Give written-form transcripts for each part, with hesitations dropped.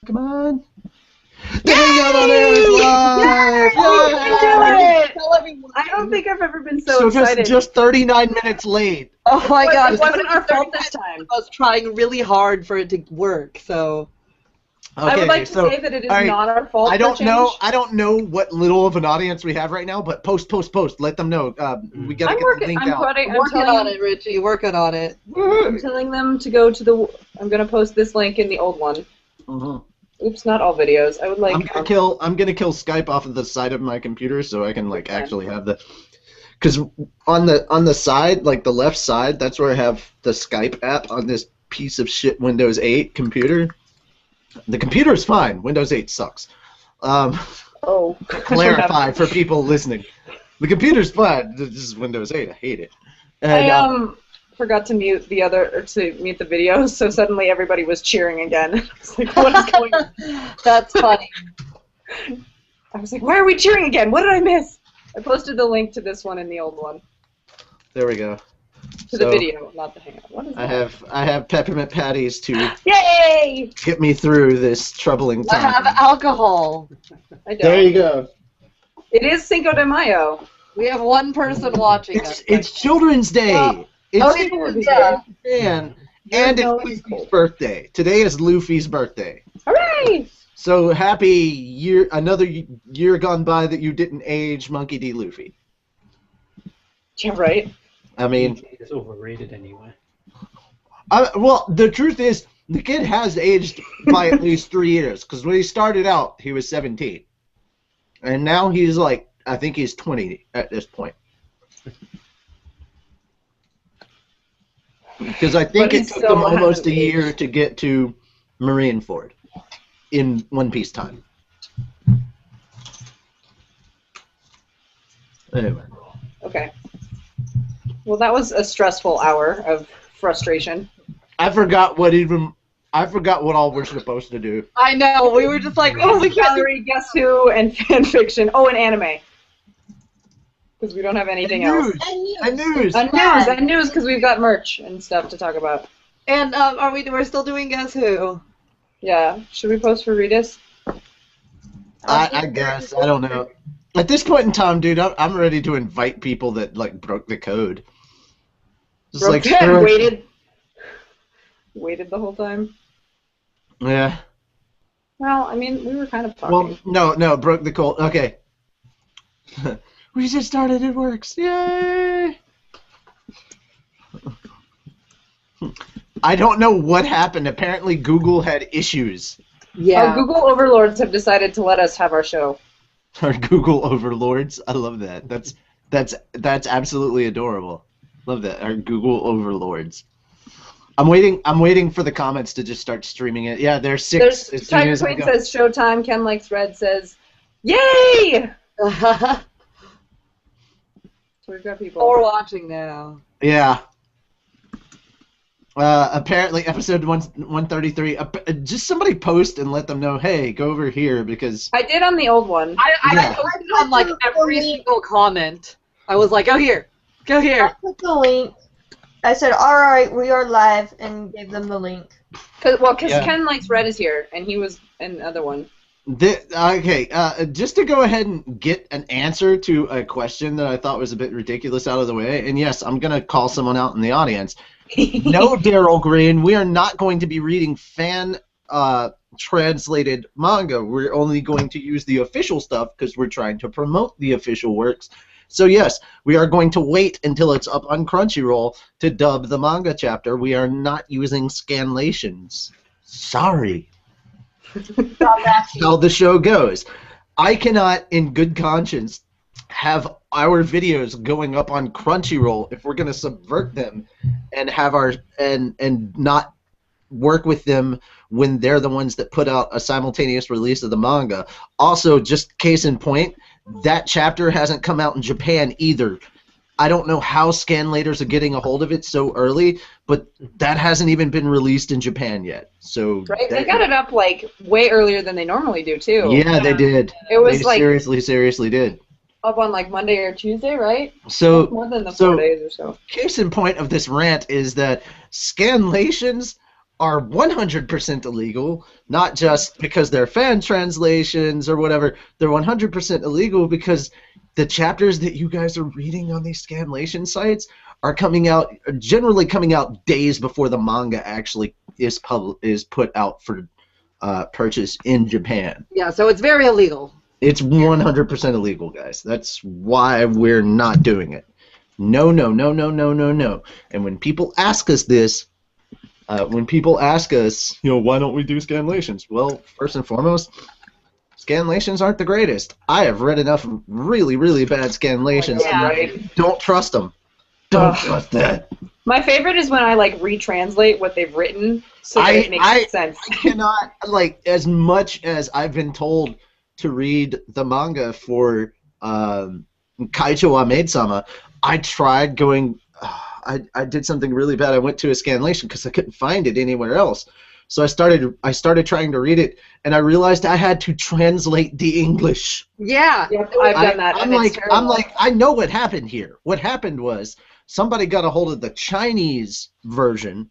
Come on. The Hangout on Air is live! Yay! I don't think I've ever been so excited. Just 39 minutes late. Oh my god, It wasn't our fault this time. I was trying really hard for it to work, so... Okay, I would like to say that it is not our fault. I don't know what little of an audience we have right now, but post. Let them know. We gotta get the link out. I'm working on it, Richie. Working on it. I'm telling them to go to the. I'm gonna post this link in the old one. Oops, not all videos. I would like. I'm gonna kill Skype off of the side of my computer so I can like actually have the. Because on the side, like the left side, that's where I have the Skype app on this piece of shit Windows 8 computer. The computer is fine. Windows 8 sucks. Clarify for people listening. The computer's fine. This is Windows 8. I hate it. And, I forgot to mute the video, so suddenly everybody was cheering again. I was like, what is going on? That's funny. I was like, why are we cheering again? What did I miss? I posted the link to this one in the old one. There we go. To the video, not the Hangout. What is that? I have peppermint patties to Yay! get me through this troubling time. I have alcohol. I don't. There you go. It is Cinco de Mayo. We have one person watching us. It's Children's Day. It's Children's Day. And it's Luffy's birthday. Today is Luffy's birthday. Hooray! So happy another year gone by that you didn't age Monkey D. Luffy. Yeah, right. I mean, it's overrated anyway. Well, the truth is, the kid has aged by at least 3 years. Because when he started out, he was 17, and now he's like, I think he's 20 at this point. Because I think it took him almost a year to get to Marineford in One Piece time. Anyway. Okay. Well, that was a stressful hour of frustration. I forgot what all we're supposed to do. I know. We were just like, oh, we can't. Gallery, Guess Who, and Fanfiction. Oh, and anime. Because we don't have anything else. And news. And news, because we've got merch and stuff to talk about. And we're still doing Guess Who? Yeah. Should we post for Redis? I guess. I don't know. At this point in time, dude, I'm ready to invite people that like broke the code. Just like sure. Waited the whole time. Yeah. Well, I mean, we were kind of talking. Well, no, broke the code. Okay. We just started. It works. Yay! I don't know what happened. Apparently, Google had issues. Yeah. Our Google overlords have decided to let us have our show. Our Google overlords. I love that. That's absolutely adorable. Love that. Our Google overlords. I'm waiting for the comments to just start streaming it. Yeah, there's 6. There's Tiger Queen says Showtime. Ken Likes Red says, Yay! So we've got people. We're watching now. Yeah. Apparently, episode 133. Just somebody post and let them know, hey, go over here because. I did on the old one. I posted on like every single comment. I was like, go here. Go here. I put the link. I said, all right, we are live, and gave them the link. Because Ken Likes Red is here, and he was in the other one. Just to go ahead and get an answer to a question that I thought was a bit ridiculous out of the way, and yes, I'm going to call someone out in the audience. No, Daryl Green, we are not going to be reading fan-translated manga. We're only going to use the official stuff because we're trying to promote the official works. So yes, we are going to wait until it's up on Crunchyroll to dub the manga chapter. We are not using scanlations. Sorry. That's how the show goes. I cannot, in good conscience, have our videos going up on Crunchyroll if we're going to subvert them and have and not work with them when they're the ones that put out a simultaneous release of the manga. Also, just case in point, that chapter hasn't come out in Japan either. I don't know how scanlators are getting a hold of it so early, but that hasn't even been released in Japan yet. So right, they got it up like way earlier than they normally do too. Yeah, they did. It was they like seriously did. Up on like Monday or Tuesday, right? So more than the 4 days or so. Case in point of this rant is that scanlations are 100% illegal, not just because they're fan translations or whatever. They're 100% illegal because the chapters that you guys are reading on these scanlation sites are generally coming out days before the manga actually is put out for purchase in Japan. Yeah, so it's very illegal. It's 100% illegal, guys. That's why we're not doing it. No, no, no, no, no, no, no. And when people ask us this, why don't we do scanlations? Well, first and foremost, scanlations aren't the greatest. I have read enough really, really bad scanlations. Yeah, right. Don't trust them. Don't trust that. My favorite is when I retranslate what they've written so that it makes sense. I cannot, as much as I've been told to read the manga for Kaicho wa Maid-sama, I tried going. I did something really bad. I went to a scanlation because I couldn't find it anywhere else. So I started trying to read it, and I realized I had to translate the English. Yeah, I've done that. I'm like, I know what happened here. What happened was somebody got a hold of the Chinese version,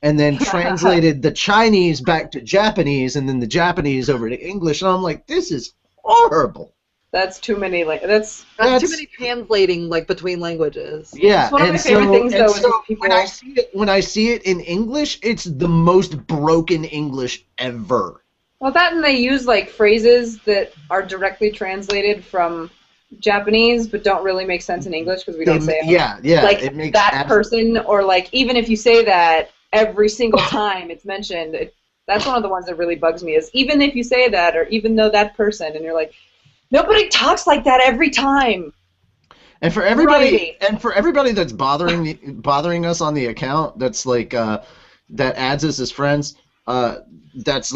and then translated the Chinese back to Japanese, and then the Japanese over to English, and I'm like, this is horrible. That's too many. That's too many translating between languages. Yeah, it's one of my favorite things though. So when I see it in English, it's the most broken English ever. Well, that and they use phrases that are directly translated from Japanese, but don't really make sense in English because we don't say them. Yeah. It makes that person, or even if you say that every single time it's mentioned, that's one of the ones that really bugs me. Is even if you say that, or even though that person, and you're like. Nobody talks like that every time. And for everybody, that's bothering us on the account, that's that adds us as friends, that's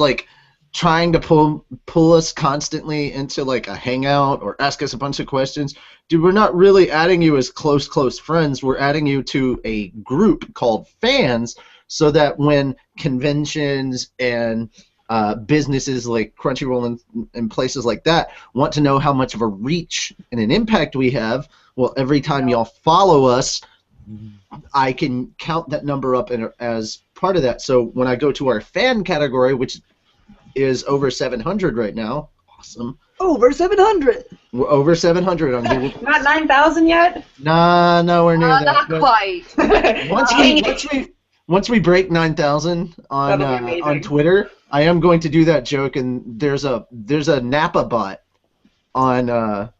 trying to pull us constantly into a hangout or ask us a bunch of questions. Dude, we're not really adding you as close friends. We're adding you to a group called fans, so that when conventions and businesses like Crunchyroll and places like that want to know how much of a reach and an impact we have, well, every time y'all follow us, I can count that number up as part of that. So when I go to our fan category, which is over 700 right now, awesome. Over 700. We're over 700 on Google. Not 9,000 yet? Nah, nowhere near that. Not quite. Once we break 9,000 on Twitter, I am going to do that joke, and there's a Napa bot on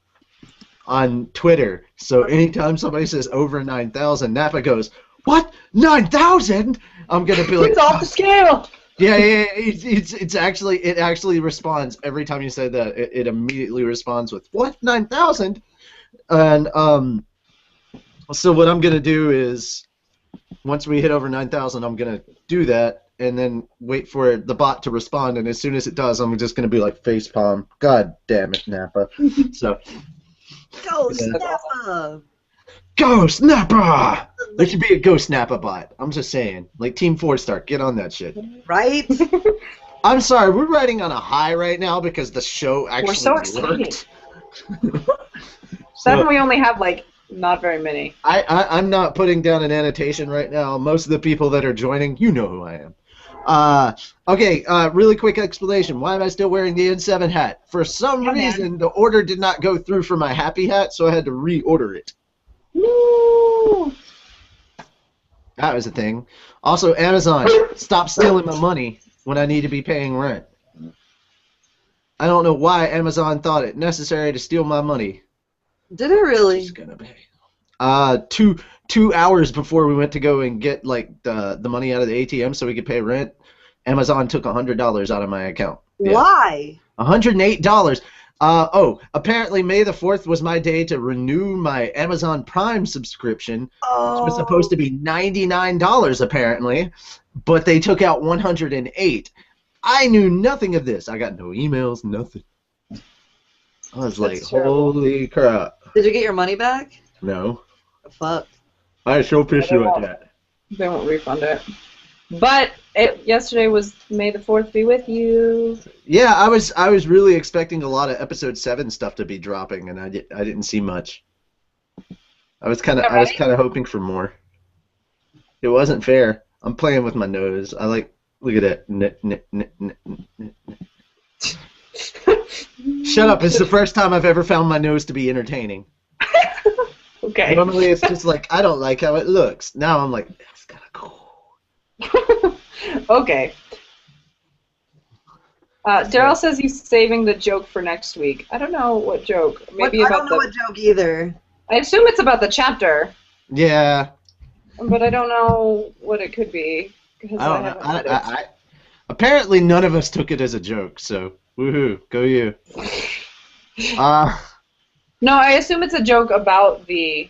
Twitter. So anytime somebody says over 9,000, Napa goes, "What? 9,000?" I'm gonna be like, "It's off the scale." Yeah. It actually responds every time you say that. It immediately responds with, "What? 9,000?" And so what I'm gonna do is, once we hit over 9,000, I'm gonna do that, and then wait for the bot to respond. And as soon as it does, I'm just gonna be like facepalm. God damn it, Napa. So. Ghost Napa. Ghost Napa. There should be a Ghost Napa bot. I'm just saying, Team 4-Star, get on that shit. Right? I'm sorry, we're riding on a high right now because the show actually We're so excited. worked. Then we only have not very many. I'm not putting down an annotation right now. Most of the people that are joining, you know who I am. Okay, really quick explanation. Why am I still wearing the N7 hat? For some reason, the order did not go through for my happy hat, so I had to reorder it. Woo! That was a thing. Also, Amazon, stop stealing my money when I need to be paying rent. I don't know why Amazon thought it necessary to steal my money. Did it really? It's gonna be. 2 hours before we went to go and get the money out of the ATM so we could pay rent, Amazon took $100 out of my account. Yeah. Why? $108. Apparently May the 4th was my day to renew my Amazon Prime subscription. Oh. It was supposed to be $99 apparently, but they took out $108. I knew nothing of this. I got no emails, nothing. I was like, holy crap. Did you get your money back? No. The fuck? I sure pissed you at that. They won't refund it. But yesterday was May the 4th be with you. Yeah, I was really expecting a lot of episode 7 stuff to be dropping, and I didn't see much. I was kind of hoping for more. It wasn't fair. I'm playing with my nose. I Look at that. Shut up. It's the first time I've ever found my nose to be entertaining. Okay. Normally it's just like, I don't like how it looks. Now I'm like, that's kind of cool. Okay. Daryl says he's saving the joke for next week. I don't know what joke. Maybe I about don't know what joke either. I assume it's about the chapter, Yeah. but I don't know what it could be. Because I don't know. Apparently none of us took it as a joke, so woohoo, go you. No, I assume it's a joke about the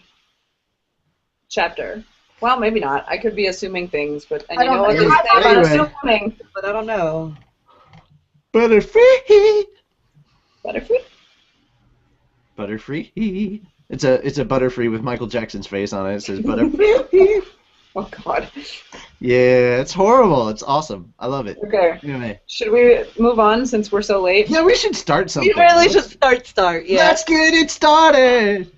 chapter. Well, maybe not. I could be assuming things, but and I you know don't what they know. say about Anyway. assuming. But I don't know. Butterfree. Butterfree? Butterfree. It's a Butterfree with Michael Jackson's face on it. It says Butterfree. Oh God. Yeah, it's horrible. It's awesome. I love it. Okay. Anyway. Should we move on since we're so late? Yeah, we should start something. We really should start, yeah. Let's get it started.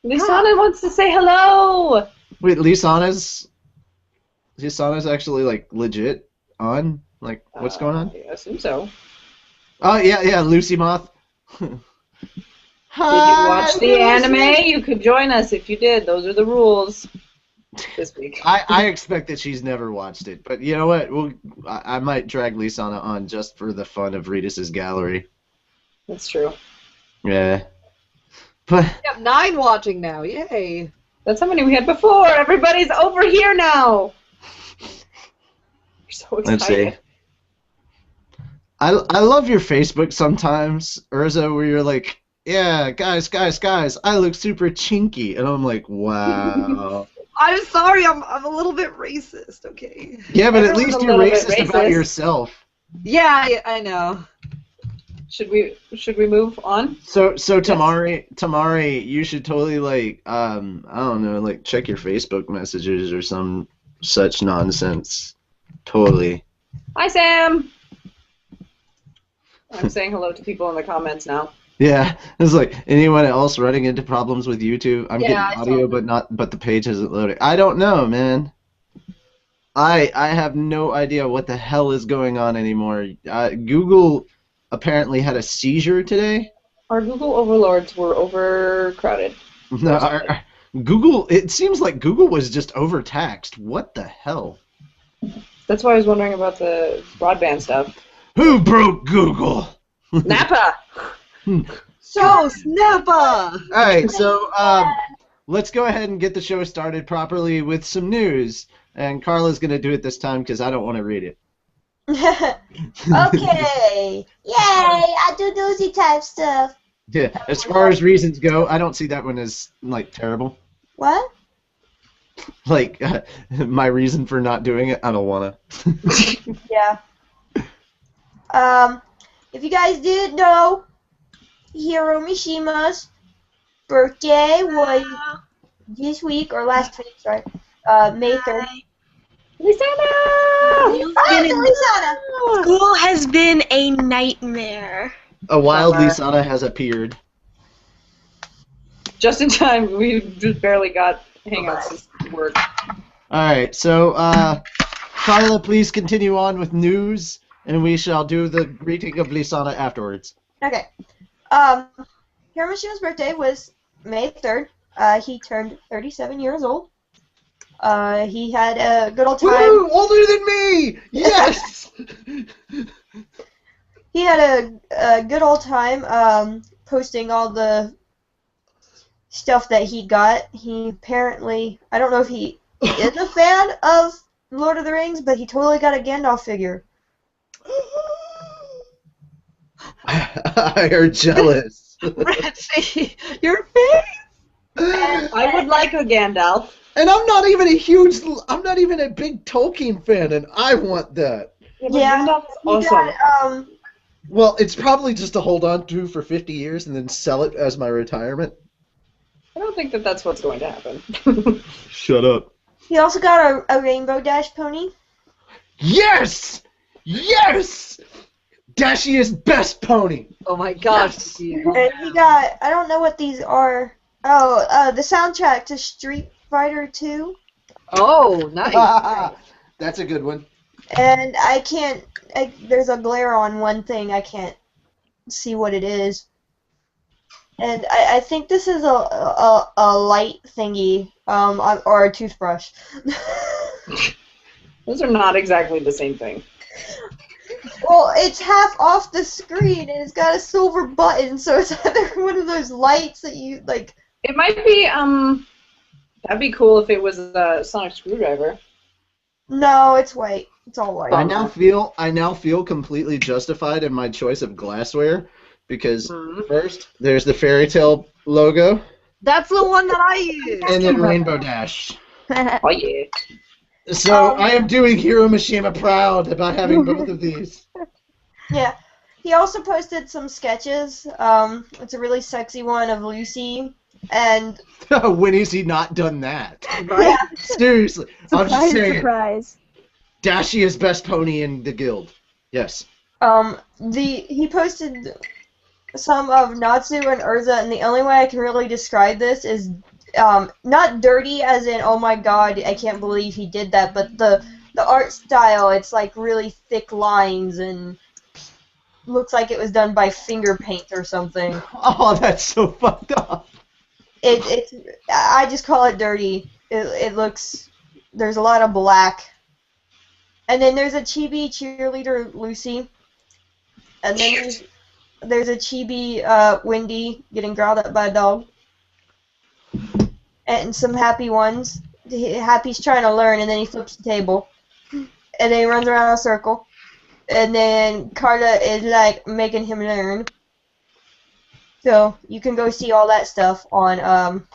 Lisana wants to say hello. Wait, Lisana's actually like legit on? Like, what's going on? I assume so. Oh yeah, Lucy Moth. Did you watch the anime? You could join us if you did. Those are the rules this week. I expect that she's never watched it, but you know what? I might drag Lisana on just for the fun of Redis's gallery. That's true. Yeah. But We have 9 watching now, yay. That's how many we had before. Everybody's over here now. We're so excited. let's see. I love your Facebook sometimes, Urza, where you're like, yeah, guys, I look super chinky, and I'm like, wow. I'm sorry, I'm a little bit racist, okay? Yeah, but at Everyone's least a you're little bit racist about racist. yourself. Yeah, I know. Should we move on? So Tamari, you should totally like I don't know, like check your Facebook messages or some such nonsense. Totally. Hi, Sam. I'm saying hello to people in the comments now. Yeah, it's like anyone else running into problems with YouTube. I'm Yeah, I getting audio, but the page isn't loading. I don't know, man. I have no idea what the hell is going on anymore. Google apparently had a seizure today. Our Google overlords were overcrowded. No, Google. It seems like Google was just overtaxed. What the hell? That's why I was wondering about the broadband stuff. Who broke Google? Napa. So, Snappa! Alright, so let's go ahead and get the show started properly with some news. And Carla's going to do it this time because I don't want to read it. Okay. Yay! I do newsy type stuff. Yeah, as far as reasons go, I don't see that one as, like, terrible. What? Like, my reason for not doing it, I don't want to. Yeah. If you guys didn't know, Hiro Mishima's birthday was this week, or last week, sorry, May 3rd. Lisana! Lisana! School has been a nightmare. A wild Lisana has appeared. Just in time. We just barely got Hangouts to work. Alright, so, Carla, please continue on with news, and we shall do the greeting of Lisana afterwards. Okay. Hiro Mishima's birthday was May 3rd. He turned 37 years old. He had a good old time. Woo! Older than me! Yes! He had a good old time posting all the stuff that he got. He apparently, I don't know if he is a fan of Lord of the Rings, but he totally got a Gandalf figure. You're jealous. Richie, your face! I would like a Gandalf. And I'm not even a big Tolkien fan, and I want that. Yeah, Gandalf is he awesome. got, Well, it's probably just to hold on to for 50 years and then sell it as my retirement. I don't think that that's what's going to happen. Shut up. he also got a Rainbow Dash pony. Yes! Yes! Dashiest best pony! Oh my gosh. And he got, I don't know what these are. Oh, the soundtrack to Street Fighter 2. Oh, nice. That's a good one. And I can't. There's a glare on one thing. I can't see what it is. And I think this is a light thingy, or a toothbrush. Those are not exactly the same thing. Well, it's half off the screen and it's got a silver button, so it's either one of those lights that you like. It might be that'd be cool if it was a sonic screwdriver. No, it's white. It's all white. I now feel completely justified in my choice of glassware because first there's the fairy tale logo That's the one that I use. and then Rainbow Dash. Oh yeah. So I am doing Hiro Mishima proud by having both of these. Yeah. He also posted some sketches. It's a really sexy one of Lucy, and When has he not done that? yeah. Seriously, I'm just saying. Surprise. Dashi is best pony in the guild. Yes. He posted some of Natsu and Urza, and the only way I can really describe this is not dirty as in oh my god I can't believe he did that, but the art style, it's like really thick lines and looks like it was done by finger paint or something. Oh, that's so fucked up. I just call it dirty. It looks, there's a lot of black. And then there's a chibi cheerleader Lucy. And then there's a chibi Wendy getting growled at by a dog. And some happy ones. Happy's trying to learn and then he flips the table. And then he runs around in a circle. And then Carta is like making him learn. So you can go see all that stuff on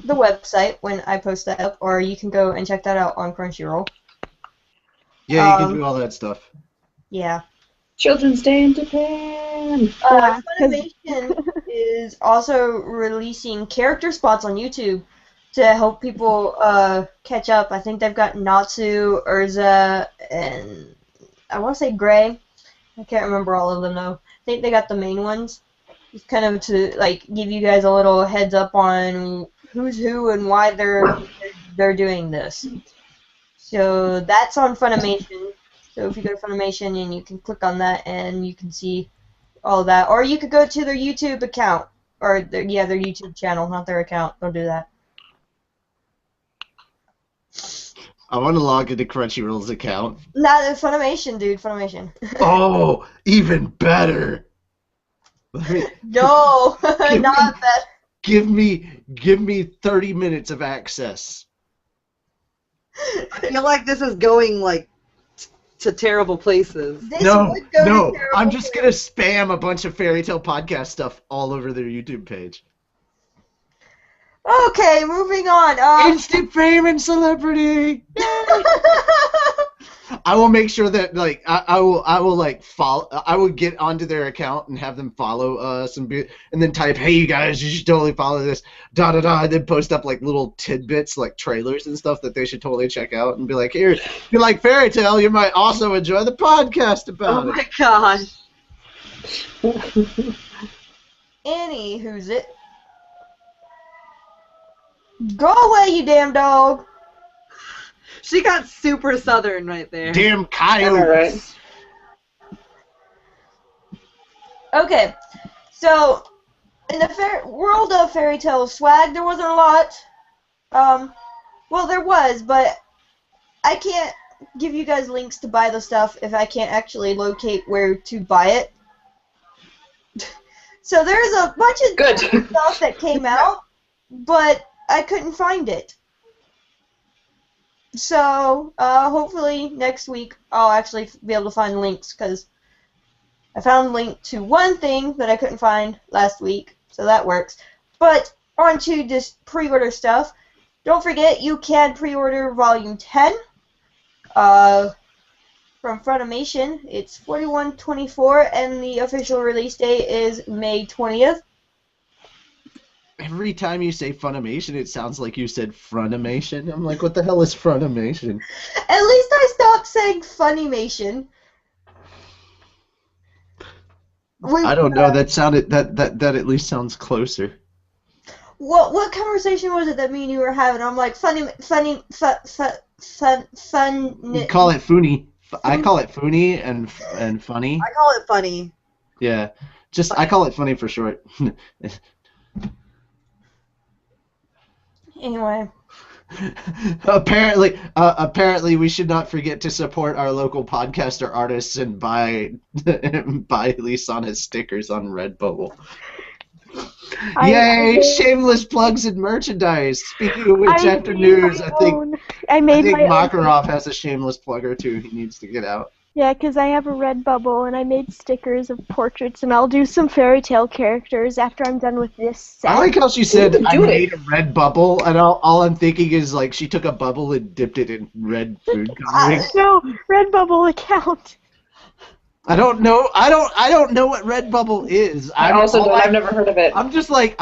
the website when I post that up, or you can go and check that out on Crunchyroll. Yeah, you can do all that stuff. Yeah. Children's Day in Japan. Funimation is also releasing character spots on YouTube to help people catch up. I think they've got Natsu, Urza, and I want to say Gray. I can't remember all of them though. I think they got the main ones. Just kind of to like give you guys a little heads up on who's who and why they're doing this. So that's on Funimation. So if you go to Funimation and you can click on that and you can see all that, or you could go to their YouTube account or their YouTube channel, not their account. Don't do that. I want to log into Crunchyroll's account. Nah, Funimation, dude. Funimation. Oh, even better. No, not that. Give me 30 minutes of access. I feel like this is going like to terrible places. This No, would go to no, terrible I'm just places. gonna spam a bunch of fairy tale podcast stuff all over their YouTube page. Okay, moving on. Instant fame and celebrity. I will make sure that like I will like follow. I will get onto their account and have them follow us and then type, hey you guys, you should totally follow this, da da da, and then post up like little tidbits like trailers and stuff that they should totally check out and be like, here, if you like fairy tale, you might also enjoy the podcast about Oh it. my gosh. Annie, who's it? Go away, you damn dog. She got super southern right there. Damn coyotes. Alright. Okay, so in the world of fairy tale swag, there wasn't a lot. Well, there was, but I can't give you guys links to buy the stuff if I can't actually locate where to buy it. So there's a bunch of Good. stuff that came out, but I couldn't find it. So, hopefully next week I'll actually be able to find links, because I found a link to one thing that I couldn't find last week, so that works. But, on to this pre-order stuff. Don't forget, you can pre-order Volume 10 from Funimation. It's 41/24, and the official release date is May 20th. Every time you say Funimation, it sounds like you said Fronimation. I'm like, what the hell is Fronimation? At least I stopped saying Funimation. I don't know. That sounded that at least sounds closer. what conversation was it that me and you were having? I'm like, fun. You call it Funi. I call it Funi and funny. I call it funny. Yeah. I call it funny for short. Anyway. Apparently, we should not forget to support our local podcaster artists and buy Lisanna's stickers on Redbubble. Yay! Shameless plugs and merchandise. Speaking of which, after news, I think Makarov has a shameless plug or two he needs to get out. Yeah, because I have a Redbubble and I made stickers of portraits, and I'll do some fairy tale characters after I'm done with this set. I like how she said I made a red bubble, and all I'm thinking is like she took a bubble and dipped it in red food coloring. No, Redbubble account. I don't know. I don't know what Redbubble is. I've never heard of it. I'm just like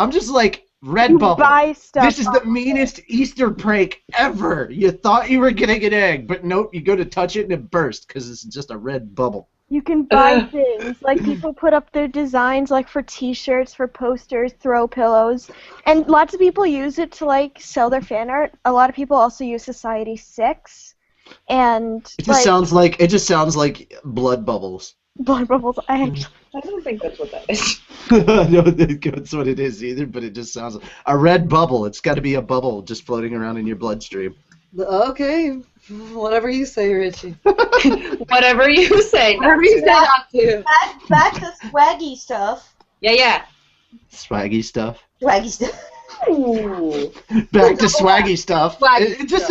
Redbubble. Buy stuff. This is the meanest Easter prank ever. You thought you were getting an egg, but nope. You go to touch it and it bursts because it's just a red bubble. You can buy things, like people put up their designs, like for T-shirts, for posters, throw pillows, and lots of people use it to like sell their fan art. A lot of people also use Society 6, and it just sounds like blood bubbles. Blood bubbles. I don't think that's what that is. I don't think that's what it is either, but it just sounds like a red bubble. It's got to be a bubble just floating around in your bloodstream. Okay, whatever you say, Richie. Whatever you say. Whatever you say not to. Back to swaggy stuff. Yeah. Swaggy stuff. Swaggy stuff. Ooh. Back to swaggy stuff. Swaggy It just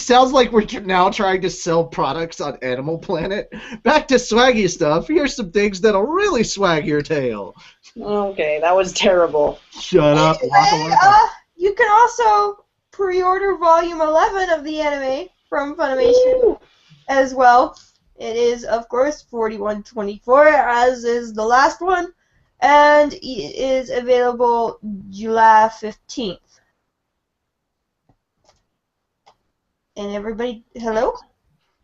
sounds like we're now trying to sell products on Animal Planet. Back to swaggy stuff. Here's some things that'll really swag your tail. Okay, that was terrible. Shut up. Anyway, you can also pre-order Volume 11 of the anime from Funimation as well. It is, of course, 41.24, as is the last one. And it is available July 15th. And everybody, hello?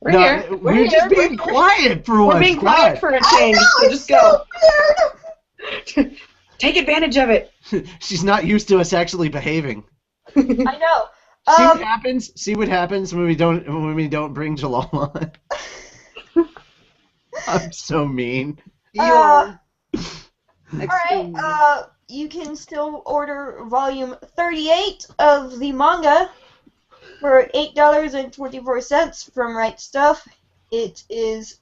We're just being quiet for once. We're being quiet for a change, so just go. Take advantage of it. She's not used to us actually behaving. I know. See what happens when we don't bring Jalal on. I'm so mean. You are. Alright, you can still order volume 38 of the manga for $8.24 from Right Stuff. It is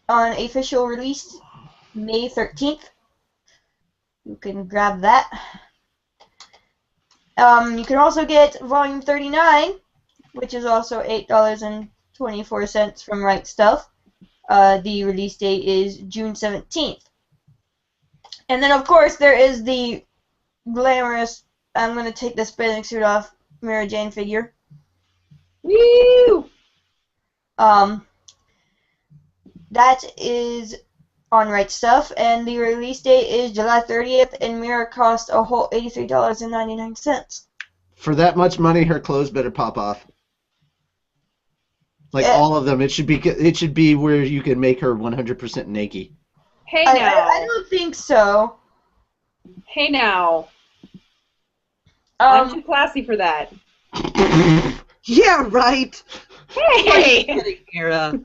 on official release May 13th. You can grab that. You can also get volume 39, which is also $8.24 from Right Stuff. The release date is June 17th. And then, of course, there is the glamorous, I'm going to take this bathing suit off, Mara Jane figure. Woo! That is on Right Stuff, and the release date is July 30th, and Mira cost a whole $83.99. For that much money, her clothes better pop off. Like all of them. It should be where you can make her 100% naked. Hey now. I don't think so. Hey now. I'm too classy for that. Yeah, right. Hey! Mira.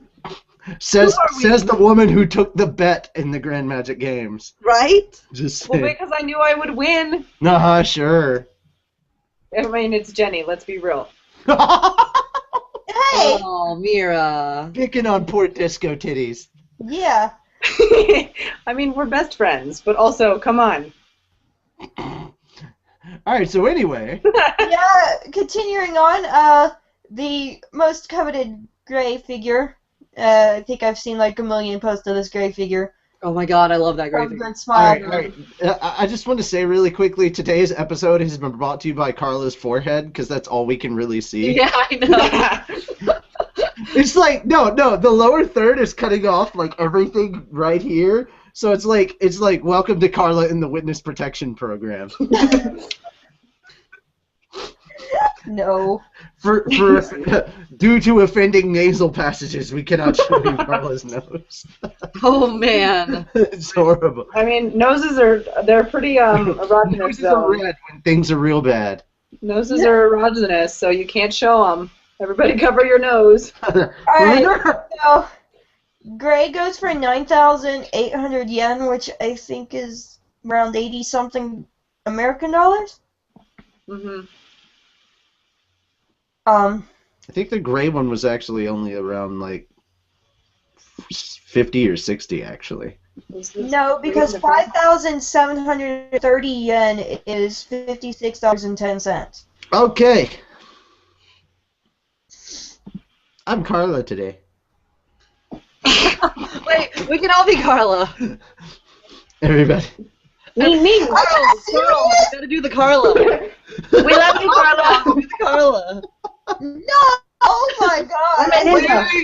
Says the woman who took the bet in the Grand Magic Games. Right? Just well, because I knew I would win. Sure. I mean, it's Jenny. Let's be real. Hey! Oh, Mira. Picking on poor disco titties. Yeah. I mean, we're best friends, but also, come on. Alright, so anyway. Yeah, continuing on, the most coveted gray figure. I think I've seen like a million posts of this gray figure. Oh my god, I love that gray figure. Good smile. All right. I just want to say really quickly, today's episode has been brought to you by Carla's forehead, because that's all we can really see. Yeah, I know. It's like, no, the lower third is cutting off like everything right here. So it's like welcome to Carla in the witness protection program. No. For due to offending nasal passages, we cannot show you Carla's nose. Oh man. It's horrible. I mean, they're pretty erogenous Noses are though. red when things are real bad. Noses are erogenous, so you can't show them. Everybody cover your nose. Alright, so Gray goes for 9,800 yen, which I think is around 80-something American dollars. Mm-hmm. I think the gray one was actually only around like 50 or 60 actually. No, because 5,730 yen is $56.10. Okay. I'm Carla today. Wait, we can all be Carla. Everybody. Me. Carl, we gotta do the Carla. We love you, Carla. Do the Carla. No! Oh my god!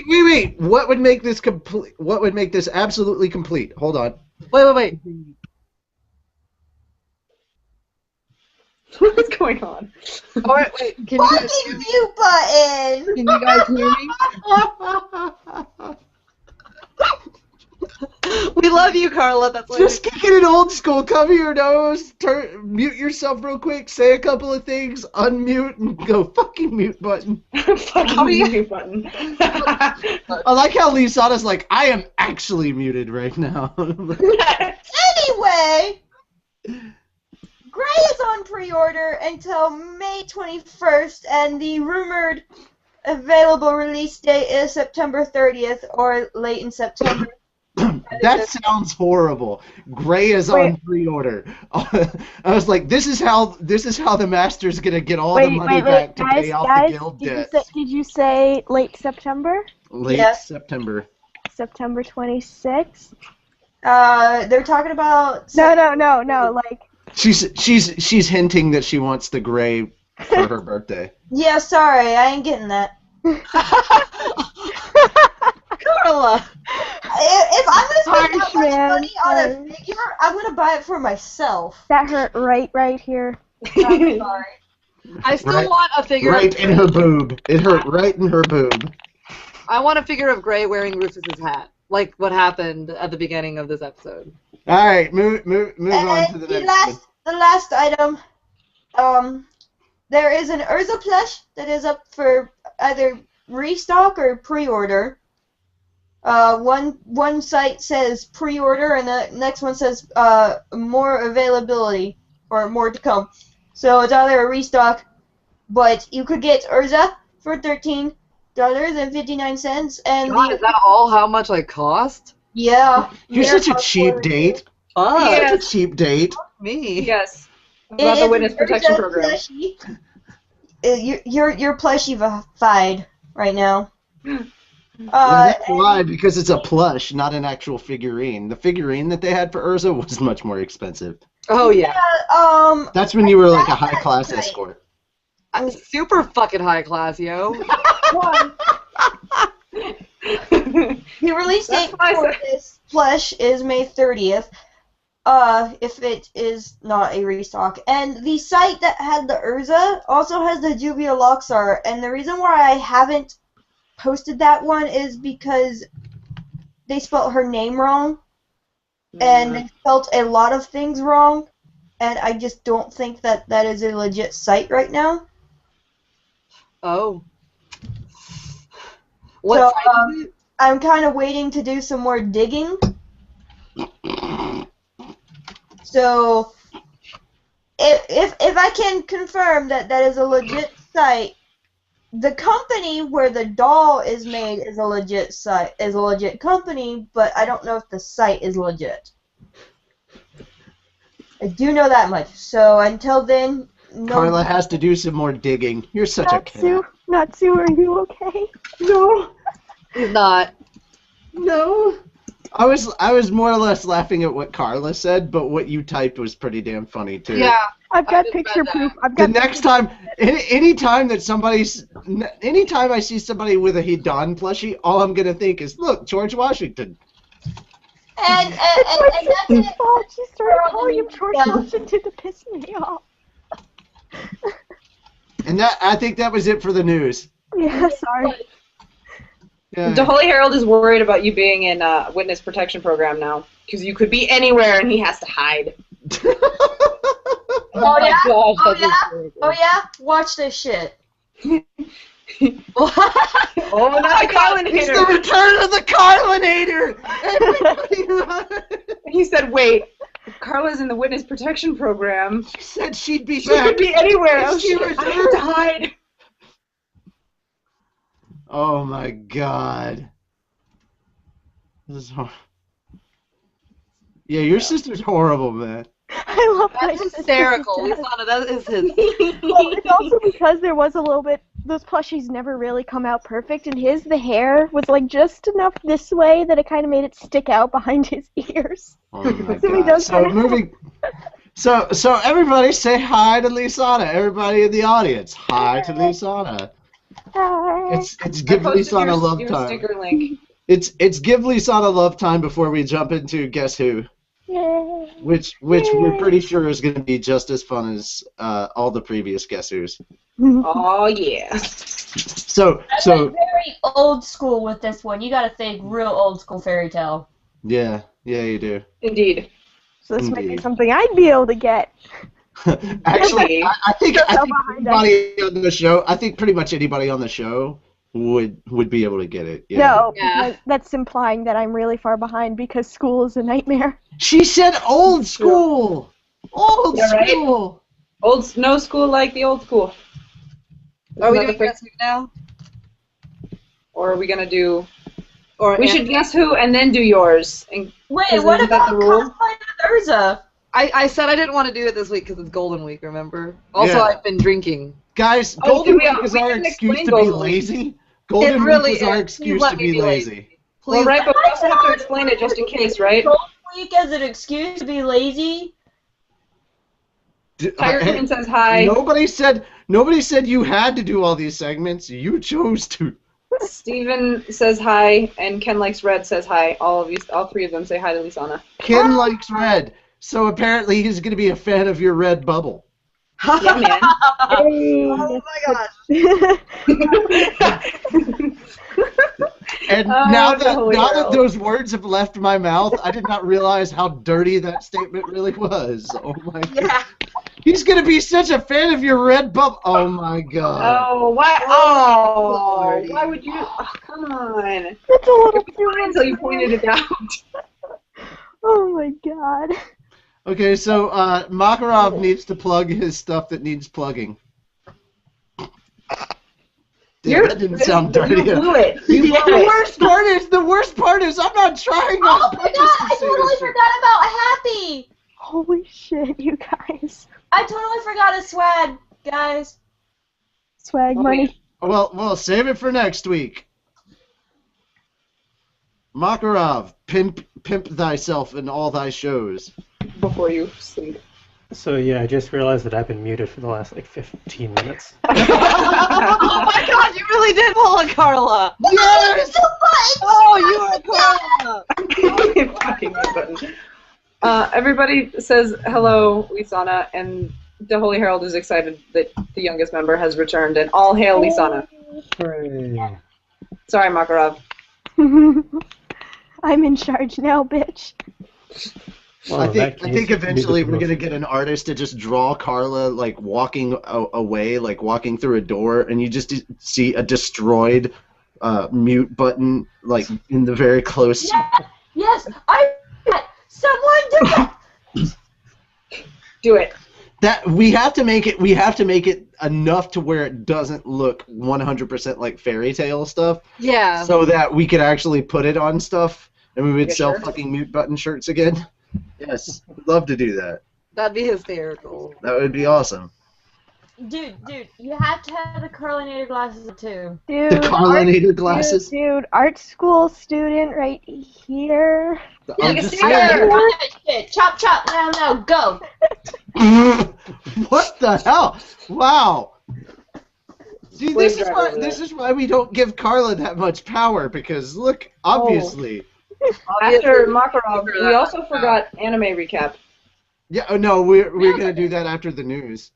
Wait. What would make this complete? What would make this absolutely complete? Hold on. Wait. What is going on? All right, wait. Can you guys Fucking mute button! Can you guys hear me? We love you, Carla. That's why. Just kick it in old school. Cover your nose. Mute yourself real quick. Say a couple of things. Unmute and go fucking mute button. Fucking mute button. I like how Lisana's like, I am actually muted right now. Anyway, Gray is on pre-order until May 21st, and the rumored available release date is September 30th or late in September. That sounds horrible. Gray is on pre-order. I was like, this is how the master's gonna get all the money back to pay off the guild debt. Did you say late September? Late September. September 26th? They're talking about... No, like... She's hinting that she wants the Gray for her birthday. Yeah, sorry, I ain't getting that. Carla! If I'm gonna spend that Harsh, much man. money on a figure, I'm gonna buy it for myself. That hurt right here. I'm sorry. I still Right- want a figure. Right in her boob. It hurt right in her boob. I want a figure of Gray wearing Rufus's hat, like what happened at the beginning of this episode. All right, move on to And the the next one. last item, there is an Urza plush that is up for either restock or pre-order. One site says pre-order, and the next one says more availability or more to come. So it's either a restock, but you could get Urza for $13.59, and God, is that all how much I cost? yeah, You're such a cheap date. Fuck Yeah. Such a cheap date. me. Yes. It About the is witness an protection Urza program. plushie. You're plushified right now. That's why, because it's a plush, not an actual figurine. The figurine that they had for Urza was much more expensive. Oh yeah. That's when you were like a high-class escort. I'm super fucking high class, yo. The release date for this plush is May 30th, if it is not a restock. And the site that had the Urza also has the Juvia Loxar, and the reason why I haven't posted that one is because they spelt her name wrong, and they spelt a lot of things wrong, and I just don't think that that is a legit site right now. Oh. What So, site is it? I'm kind of waiting to do some more digging. So, if I can confirm that that is a legit site, the company where the doll is made is a legit site, is a legit company, but I don't know if the site is legit. I do know that much. So until then, no. Carla has to do some more digging. You're such a cat. Natsu, are you okay? No. He's not. No. I was more or less laughing at what Carla said, but what you typed was pretty damn funny too. Yeah. I've got just picture read that. proof. I've The got next time, anytime I see somebody with a Hidan plushie, all I'm gonna think is, look, George Washington. And that's it. Oh, she started calling him George Washington to piss me off. And I think that was it for the news. Yeah, sorry. Yeah. The Holy Herald is worried about you being in a witness protection program now, because you could be anywhere and he has to hide. Oh yeah? Gosh, Oh that's yeah? hysterical. Oh yeah? Watch this shit. Oh, not a It's the Carlinator! return of the Carlinator! Everybody run! He said, wait, if Carla's in the witness protection program, She said she'd be she back. could be anywhere. If Oh, she shit, I have to hide. Oh my god. This is yeah, your sister's horrible, man. I love my That's sister hysterical. to death. Lisana, that is his. Well, it's also because there was a little bit. Those plushies never really come out perfect, and the hair was like just enough this way that it kind of made it stick out behind his ears. Oh my So he god. does So kinda- moving. So everybody say hi to Lisana. Everybody in the audience, hi to Lisana. Hi. It's give I posted Lisana love your time. sticker link. It's give Lisana love time before we jump into Guess Who, Yay. which we're pretty sure is going to be just as fun as all the previous Guess Who's. Oh, yeah. So I'm very old school with this one. You gotta think real old school fairy tale. yeah, you do. Indeed. So this might be Indeed. something I'd be able to get. Actually, I think behind anybody on the show. I think pretty much anybody on the show would be able to get it. Yeah. No, Yeah. because that's implying that I'm really far behind because school is a nightmare. She said old school. Old Yeah, right? school. No school like the old school. Are we Isn't that doing the Guess Who now? Or are we gonna do? Or We should guess who and then do yours. And Wait, Isn't what that about the rule? cosplay of Urza? I said I didn't want to do it this week because it's Golden Week, remember? Also, Yeah. I've been drinking. Guys, Oh, Golden we- Week is we our didn't excuse explain to be Golden Week. lazy. Golden really Week is our is. excuse Let to me be be lazy. well, Please. right, but we also have to explain it just in case, right? Golden Week as an excuse to be lazy? Tiger Hey, Queen says hi. nobody said you had to do all these segments. You chose to. Steven says hi, and Ken Likes Red says hi. All three of them say hi to Lisana. Ken likes red, so apparently he's going to be a fan of your red bubble. Yeah, man. Oh my gosh. And Oh, now the Holy that Herald. those words have left my mouth, I did not realize how dirty that statement really was. Oh my god. Yeah. He's going to be such a fan of your red bubble. Oh my god. Oh, why? Oh, Lordy. why would you? Oh, come on. That's a little too much. Until you pointed it out. Oh my god. Okay, so Makarov needs to plug his stuff that needs plugging. Damn, that didn't sound dirty. You blew it. You The blew it. worst part is I'm not trying Oh on my purpose god, to I say totally this shit. forgot about Happy! Holy shit, you guys. I totally forgot his swag, guys. Swag money. Well, save it for next week. Makarov, pimp thyself in all thy shows. Before you sleep. So yeah, I just realized that I've been muted for the last like 15 minutes. Oh my god, you really did pull a Carla! Yes! Oh, you are Carla! Fucking button. Everybody says hello, Lisana, and the Holy Herald is excited that the youngest member has returned, and all hail Lisana. Hooray. Sorry, Makarov. I'm in charge now, bitch. Well, I in that think case, eventually leave we're it gonna for get an artist to just draw Carla like walking away, like walking through a door, and you just see a destroyed mute button like in the very close. Yes, someone do that! Do it. That we have to make it enough to where it doesn't look 100% like fairy tale stuff, Yeah. so that we could actually put it on stuff and we would Yeah, sell sure. fucking mute button shirts again. Yes, we'd love to do that. That'd be hysterical. That would be awesome. Dude, you have to have the curlinator glasses too. Dude. The Carlinator glasses. Dude, art school student right here. I'm Like a just sticker. saying. Run that shit. Chop, chop, now, go. What the hell? Wow. See, Slave driver over this there. is why we don't give Carla that much power, because look, obviously. After Makarov, we also forgot anime recap. Yeah, oh no, we're gonna do that after the news.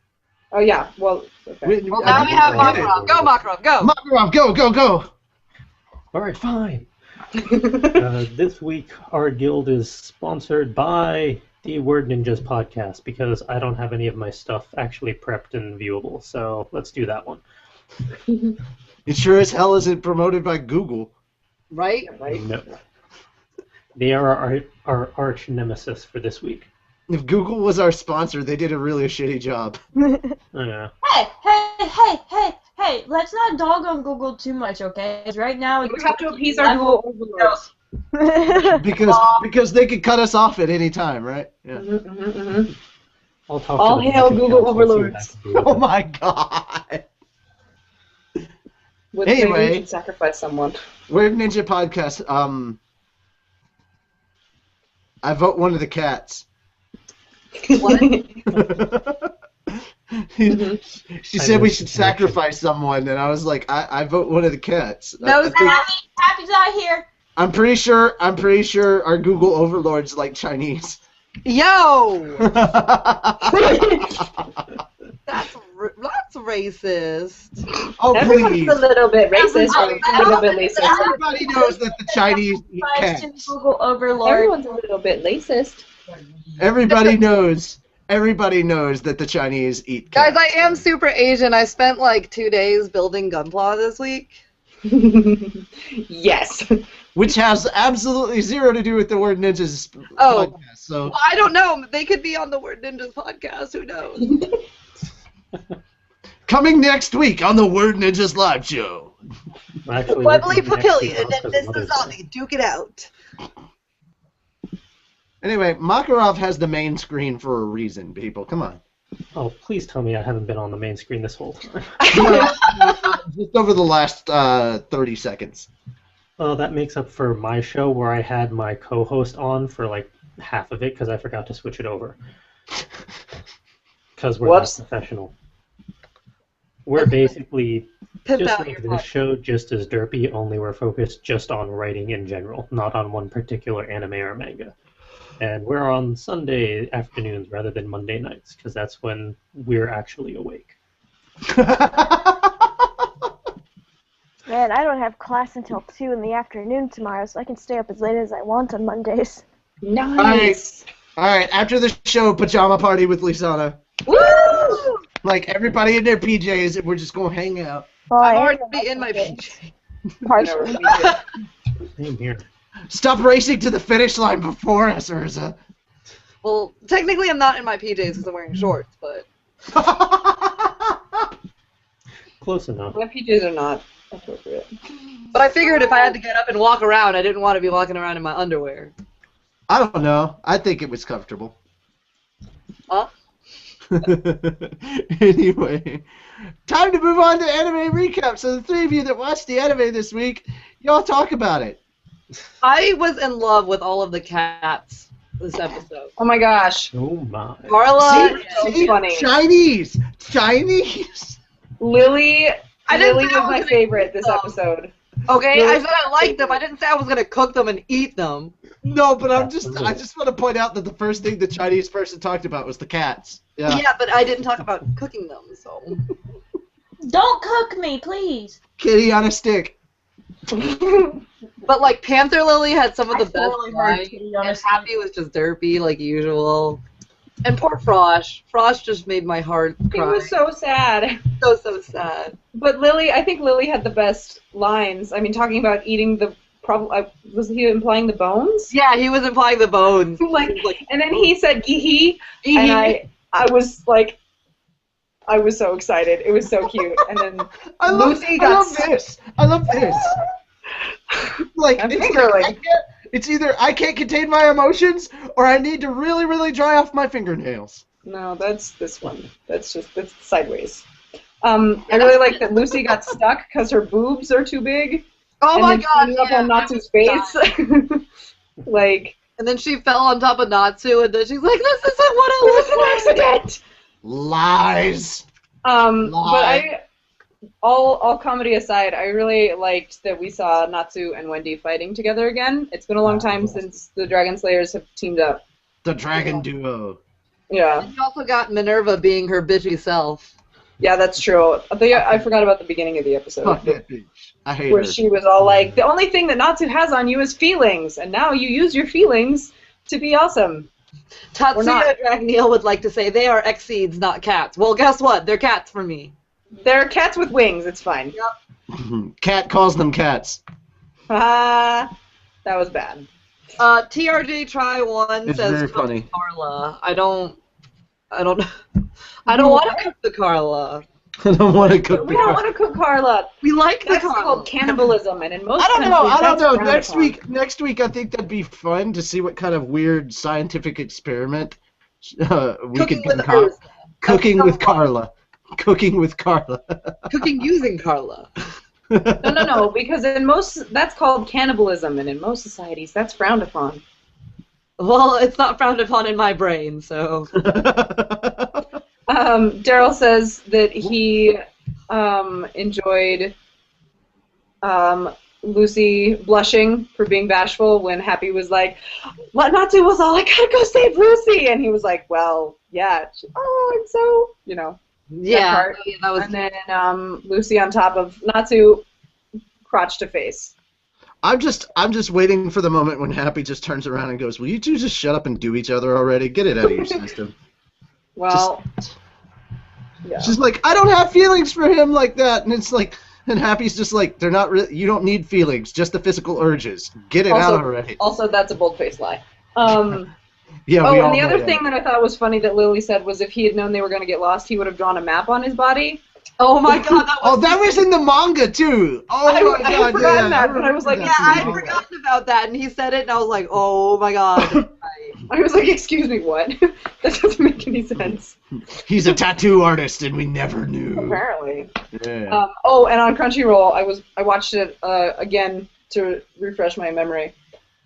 Oh yeah. Well. Okay. Well, now we have Makarov. Go, Makarov, go! Makarov, go! All right, fine. This week, our guild is sponsored by the Word Ninjas podcast because I don't have any of my stuff actually prepped and viewable. So let's do that one. It sure as hell isn't promoted by Google. Right? No. They are our arch nemesis for this week. If Google was our sponsor, they did a really shitty job. Yeah. Hey, let's not dog on Google too much, okay? 'Cause right now We have to appease our Google overlords. because they could cut us off at any time, right? Yeah. I'll talk All to the hail Mexican Google council and see what I overlords. can do with Oh it. my god. Maybe we Anyway, should sacrifice someone. Weird Ninja Podcast. I vote one of the cats. She said we should sacrifice someone, and I was like, I vote one of the cats. No, I think- Happy's not here. I'm pretty sure our Google overlords like Chinese. Yo! That's racist. Oh Everyone's please! a little bit racist or a little bit racist. Everybody knows that the Chinese eat Christ and cats. Google Overlord. Everyone's a little bit racist. Everybody knows that the Chinese eat cats. Guys, I am super Asian. I spent like 2 days building Gunpla this week. Yes. Which has absolutely zero to do with the Word Ninjas Oh. podcast. So I don't know. They could be on the Word Ninjas podcast. Who knows? coming next week on the Word Ninjas live show. Actually, Webley next week Papillion also and Mr. Mother's Zombie. Day. Duke it out. Anyway, Makarov has the main screen for a reason, people. Come on. Oh, please tell me I haven't been on the main screen this whole time. Just over the last 30 seconds. Well, that makes up for my show where I had my co-host on for like half of it because I forgot to switch it over. Because we're Whoops. not professional. We're basically Pimp just out like your this show, just as derpy, only we're focused just on writing in general, not on one particular anime or manga. And we're on Sunday afternoons rather than Monday nights, because that's when we're actually awake. Man, I don't have class until 2 in the afternoon tomorrow, so I can stay up as late as I want on Mondays. Nice. All right, after the show, pajama party with Lisana. Woo! Like, everybody in their PJs, and we're just going to hang out. Well, I'm I already am in my PJ. partially. Same here. Stop racing to the finish line before us, Urza. Well, technically I'm not in my PJs because I'm wearing shorts, but... Close enough. My PJs are not appropriate. But I figured if I had to get up and walk around, I didn't want to be walking around in my underwear. I don't know. I think it was comfortable. Huh? Anyway, time to move on to anime recap. So the three of you that watched the anime this week, y'all talk about it. I was in love with all of the cats this episode. Oh my gosh. Oh my. Carla, so funny. Chinese. Lily I didn't Lily say I was my was favorite this gonna- episode. okay, I said I liked them. I didn't say I was going to cook them and eat them. No, but I Absolutely. just want to point out that the first thing the Chinese person talked about was the cats. Yeah, Yeah. but I didn't talk about cooking them, so... Don't cook me, please. Kitty on a stick. But, like, Panther Lily had some of the I best totally heard lines, Kitty on a and stick. Happy was just derpy, like usual. And poor Frosh. Frosh just made my heart It cry. was so sad. so sad. But Lily, I think Lily had the best lines. I mean, talking about eating the was he implying the bones? Yeah, he was implying the bones. Like, Like, and then he said "gee," and I was like, I was so excited. It was so cute. And then I love Lucy I love this. Like, I'm it's, fingering. it's either I can't contain my emotions or I need to really, really dry off my fingernails. No, that's this one. That's sideways. I really like that Lucy got stuck because her boobs are too big. oh and my then god, she ended up yeah, on I Natsu's was face. Like, And then she fell on top of Natsu, and then she's like, "This isn't what it I was an was." accident. Lies. But all comedy aside, I really liked that we saw Natsu and Wendy fighting together again. It's been a long time since the Dragon Slayers have teamed up. The dragon duo. Yeah. And you also got Minerva being her bitchy self. Yeah, that's true. I forgot about the beginning of the episode. Fuck that bitch. I hate Where her. she was all like, the only thing that Natsu has on you is feelings, and now you use your feelings to be awesome. Tatsuya Dragneel would like to say they are exceeds, not cats. Well, guess what? They're cats for me. They're cats with wings, it's fine. Cat calls them cats. That was bad. TRJ Try One It's says very cook funny. Carla. I don't want to cook the Carla. I don't want to cook We don't want to cook Carla. We like the That's Carla. called cannibalism, and in most I don't know. countries, that's frowned Next upon. week, I think that'd be fun to see what kind of weird scientific experiment we Cooking could with concoct. Urza. Cooking with Carla. Cooking with Carla. Cooking using Carla. No, because that's called cannibalism, and in most societies, that's frowned upon. Well, it's not frowned upon in my brain, so. Daryl says that he enjoyed Lucy blushing for being bashful when Happy was like, "What Natsu was all, I gotta go save Lucy," and he was like, "Well, yeah, I'm so, Yeah, part. that was. And then Lucy on top of Natsu, crotch to face. I'm just waiting for the moment when Happy just turns around and goes, "Will you two just shut up and do each other already? Get it out of your system." Well, yeah. She's like, "I don't have feelings for him like that," and it's like, and Happy's just like, "They're not. You don't need feelings, just the physical urges. Get it out already." Also, that's a bold-faced lie. Yeah. We all and the know other that. thing that I thought was funny that Lily said was if he had known they were going to get lost, he would have drawn a map on his body. Oh my god, that was in the manga too. Oh my god, I had forgotten that, but I was like, yeah, I had forgotten about that, and he said it, and I was like, oh my god. I was like, excuse me, what? That doesn't make any sense. He's a tattoo artist, and we never knew. Apparently. Yeah. And on Crunchyroll, I watched it again to refresh my memory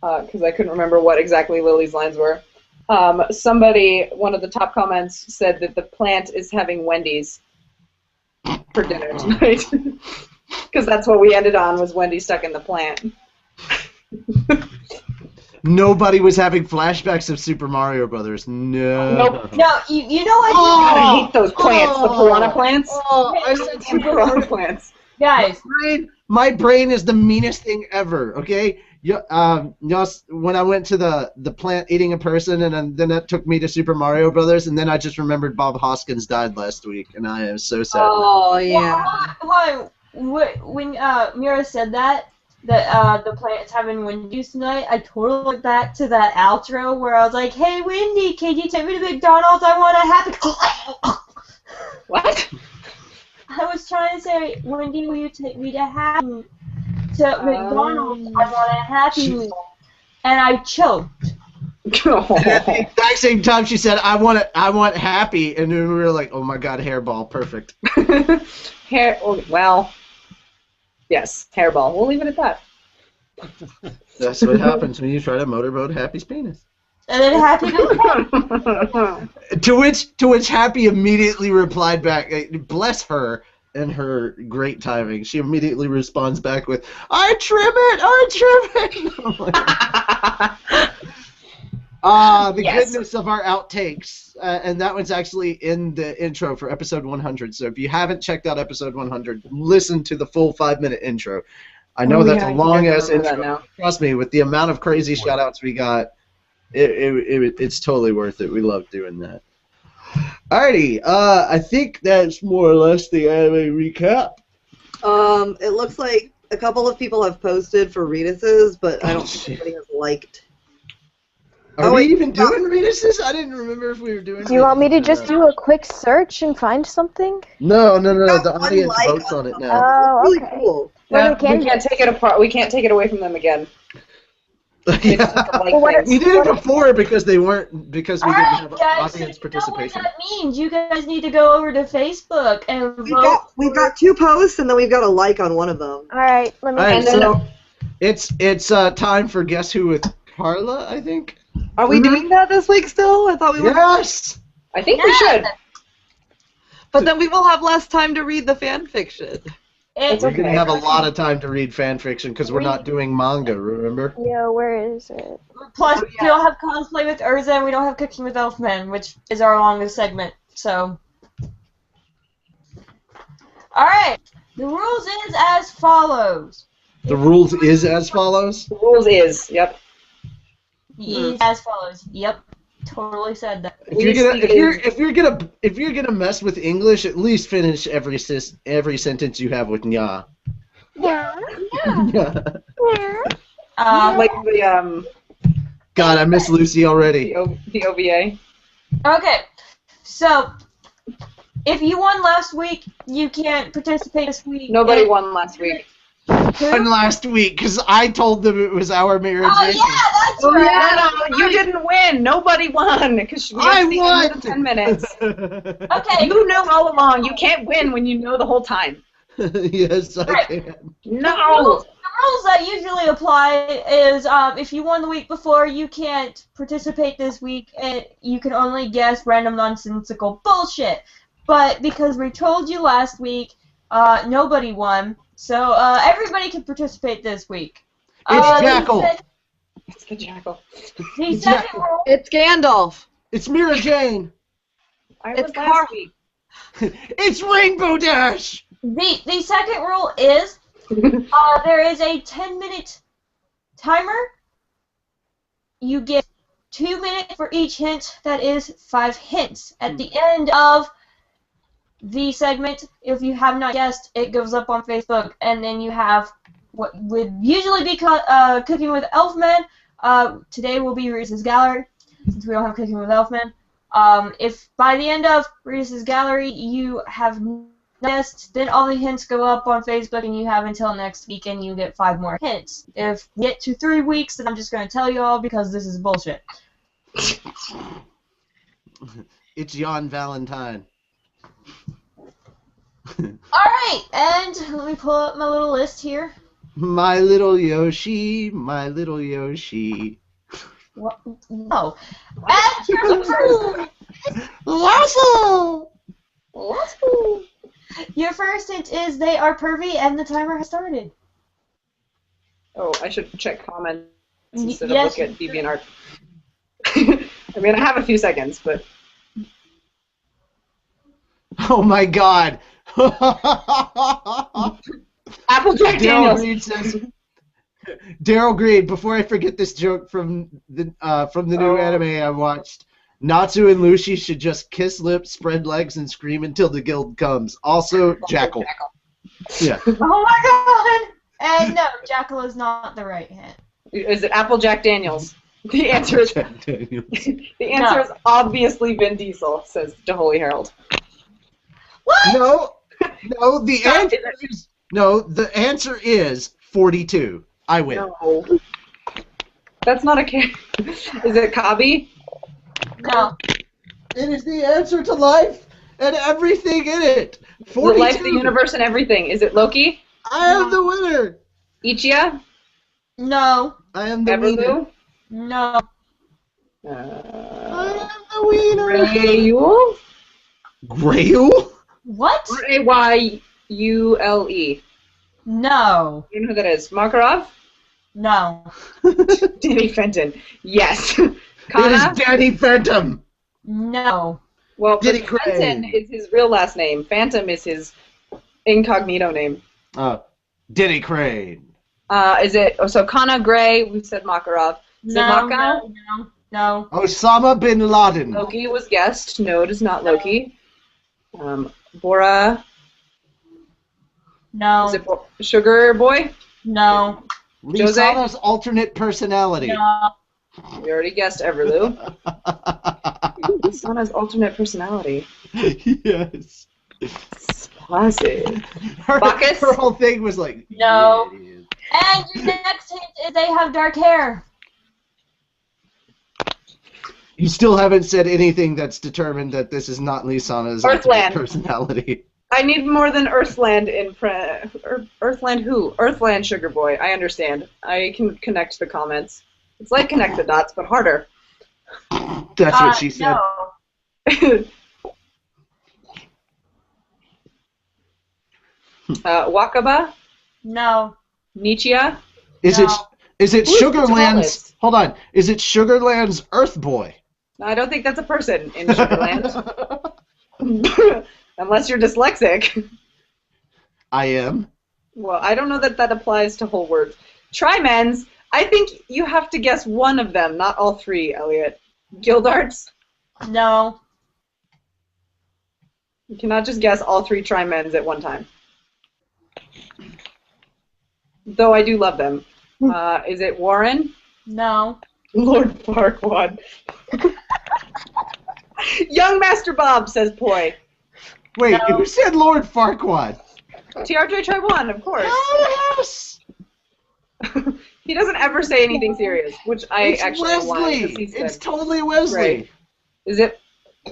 because I couldn't remember what exactly Lily's lines were. One of the top comments said that the plant is having Wendy's for dinner tonight. Because that's what we ended on, was Wendy stuck in the plant. Nobody was having flashbacks of Super Mario Brothers. No. Nope. No, you know what? I hate those plants, the piranha plants. I said And piranha plants. Guys, My brain is the meanest thing ever. Okay. When I went to the plant eating a person, and then that took me to Super Mario Brothers, and then I just remembered Bob Hoskins died last week, and I am so sad. Oh, yeah. hold on. When Mira said that the planet's having Wendy's tonight, I totally went back to that outro where I was like, "Hey Wendy, can you take me to McDonald's? I want a happy." What? I was trying to say, Wendy, will you take me to McDonald's? I want a Happy Meal, and I choked. At the exact same time, she said, "I want happy," and then we were like, "Oh my god, hairball, perfect." Well, yes, hairball. We'll leave it at that. That's what happens when you try to motorboat Happy's penis. And then Happy Meal. To which Happy immediately replied back, "Bless her and her great timing." She immediately responds back with, "I trim it." The Yes. goodness of our outtakes, and that one's actually in the intro for episode 100. So if you haven't checked out episode 100, listen to the full 5-minute intro. I know that's a long ass intro. Trust me, with the amount of crazy shout outs we got, it's totally worth it. We love doing that. Alrighty, I think that's more or less the anime recap. It looks like a couple of people have posted for Retuses, but I don't think anybody has liked. Are we even doing Retuses? I didn't remember if we were doing. Do you want me to just do a quick search and find something? No. The Got one audience like votes on it now. Oh, Really okay. cool. Yeah, What are the we can't take it apart. We can't take it away from them again. They just have to like Well, what things. We did it before because we didn't have Guys, audience so you participation. know what that means. You guys need to go over to Facebook and vote. We've got 2 posts, and then we've got a like on one of them. All right, let me. All right, And then so it's time for Guess Who with Carla, I think. Are we doing that this week still? I thought we were. Yes. I think we should. But then we will have less time to read the fan fiction. It's We're okay. gonna have a lot of time to read fan fiction because we're not doing manga. Remember? Yeah, where is it? Plus, we don't have cosplay with Urza, and we don't have cooking with Elfman, which is our longest segment. So, all right. The rules is as follows. The rules is as follows. The rules is, yep. Is as follows. Yep, totally said that. If you're gonna mess with English, at least finish every sentence you have with nya. Yeah. Yeah. Like the God, I miss Lucy already. the OVA. Okay, so if you won last week, you can't participate this week. Nobody won last week. Won last week because I told them it was our marriage. Oh yeah, that's Oh right. yeah, you didn't win. Nobody won because I we won. 10 minutes. Okay. You knew all along. You can't win when you know the whole time. Yes, I Right. can. No. The rules that usually apply is if you won the week before, you can't participate this week, and you can only guess random nonsensical bullshit. But because we told you last week, nobody won, so everybody can participate this week. It's Jackal. It's the Jackal. The second rule. It's Gandalf. It's Mira Jane. I It's was last week. It's Rainbow Dash. The second rule is there is a 10-minute timer. You get 2 minutes for each hint. That is 5 hints. At the end of the segment, if you have not guessed, it goes up on Facebook, and then you have what would usually be Cooking with Elfman. Today will be Reese's Gallery, since we don't have Cooking with Elfman. If by the end of Reese's Gallery you have guessed, then all the hints go up on Facebook, and you have until next week, and you get 5 more hints. If we get to 3 weeks, then I'm just going to tell you all because this is bullshit. It's Jan Valentine. Alright, and let me pull up my little list here. My little Yoshi, my little Yoshi. What? No. And your first, your first hint is they are pervy, and the timer has started. Oh, I should check comments instead Yes. of look at DeviantArt. I mean, I have a few seconds, but Oh my God. Applejack Daryl Daniels. Green says. Daryl Green. Before I forget this joke from the new anime I watched, Natsu and Lucy should just kiss lips, spread legs, and scream until the guild comes. Also, Jackal. Yeah. Oh my god! And no, Jackal is not the right hint. Is it Applejack Daniels? The answer is the answer No. is obviously Vin Diesel, says the Holy Herald. What? No. The Stop, answer is the answer is 42. I win. No. That's not a character. Is it Kabi? No. It is the answer to life and everything in it. The 42. life, the universe, and everything. Is it Loki? I am the winner. Ichia? No. I am the winner. Everblue? No. I am the winner. Rayule? Grail? What? Rayule. No. You know who that is? Makarov? No. Danny Fenton. Yes. It Kana? is Danny Phantom. No. Well, but Danny Crane. Fenton is his real last name. Phantom is his incognito name. Denny Crane. Is it? Oh, so Kana Gray. We said Makarov. Is it Mako? No. Osama bin Laden. Loki was guessed. No, it is not Loki. Bora. No. Is it Sugar Boy? No. Lisana's alternate personality. No. We already guessed Everloo. Sana's alternate personality. Yes. Classic. Her Bacchus? whole thing was like, No. yeah, it is. And your next hint is they have dark hair. You still haven't said anything that's determined that this is not Lisana's Earthland. alternate personality. I need more than Earthland in Earthland who? Earthland Sugar Boy. I understand. I can connect the comments. It's like connect the dots, but harder. That's what she said. No. Wakaba? No. Nichia? Is No. it Who's the Sugarland's? tallest? Hold on. Is it Sugarland's Earth Boy? I don't think that's a person in Sugarland. Unless you're dyslexic. I am. Well, I don't know that that applies to whole words. Trimens, I think you have to guess one of them, not all three, Elliot. Gildarts? No. You cannot just guess all three Trimens at one time. Though I do love them. Is it Warren? No. Lord Farquaad. Young Master Bob, says Poi. Wait, No. who said Lord Farquaad? TRJ Try-One, of course. Yes! He doesn't ever say anything serious, which I It's actually want. Wesley! It's totally Wesley! Right. Is it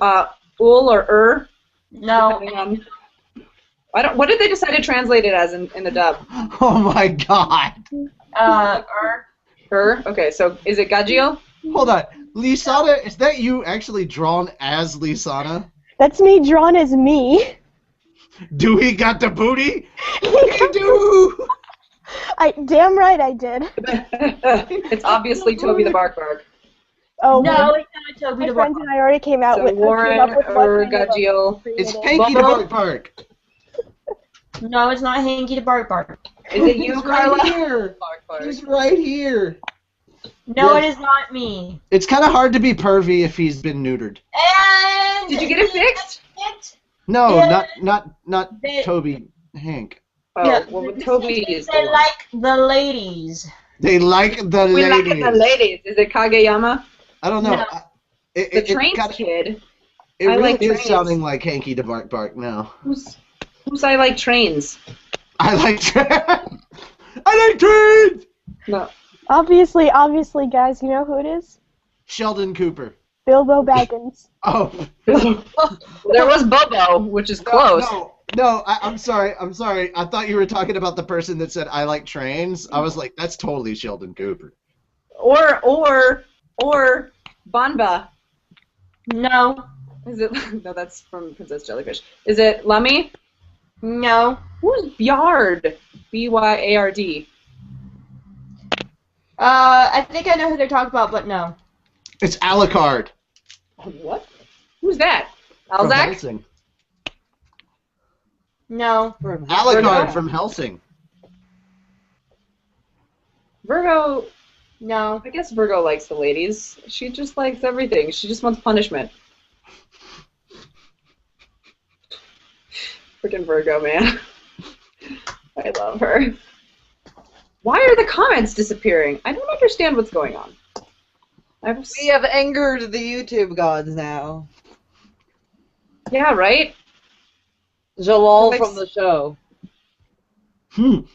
Ul or No. Depending on, what did they decide to translate it as in the dub? Oh my god! Okay, so is it Gajil? Hold on. Lisana, is that you actually drawn as Lisana? That's me drawn as me. Do he got the booty? He do! Damn right I did. It's obviously Toby the Bark Bark. Oh, No, it's not Toby my the friends Bark. and I already came out So with Warren came up with or what kind of a Gajil. breed It's it is. Hanky the Bubba? Bark Bark. No, it's not Hanky the Bark Bark. Is it you, He's Carla? right here. Bark Bark. He's right here. No, Yes. it is not me. It's kind of hard to be pervy if he's been neutered. And Did you get it fixed? No, Yeah. not They- Toby, Hank. Oh, Yeah, well, with Toby is the they one. like the ladies. They like the We like ladies. the ladies. Is it Kageyama? I don't know. No. The trains kid. It I really like is trains. sounding like Hanky the Bark Bark now. Who's I like trains? I like trains. I like trains. No. Obviously, guys, you know who it is? Sheldon Cooper. Bilbo Baggins. Oh. There was Bobo, which is close. No, I'm sorry. I thought you were talking about the person that said I like trains. I was like, that's totally Sheldon Cooper. Or Banba. No. Is it? No, that's from Princess Jellyfish. Is it Lummy? No. Who's Byard? Byard. I think I know who they're talking about, but no. It's Alucard. What? Who's that? From Alzak? Helsing. No. Alucard from Helsing. Virgo. No. I guess Virgo likes the ladies. She just likes everything. She just wants punishment. Freaking Virgo, man. I love her. Why are the comments disappearing? I don't understand what's going on. We have angered the YouTube gods now. Yeah, right? Jalal Like- from the show. No.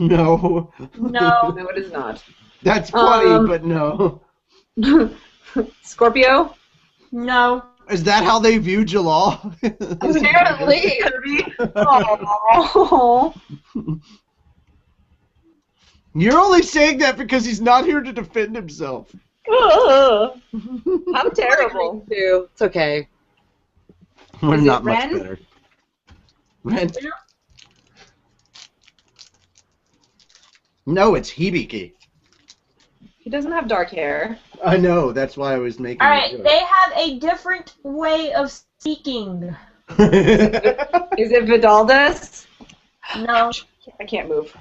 No. No, it is not. That's funny, but no. Scorpio? No. Is that how they view Jalal? Apparently. Oh. You're only saying that because he's not here to defend himself. How terrible. Too. It's okay. We're Is it not much Ren? better. Ren? No, it's Hibiki. He doesn't have dark hair. I know, that's why I was making Alright, the they have a different way of speaking. joke. Is it Vidaldus? No. I can't move.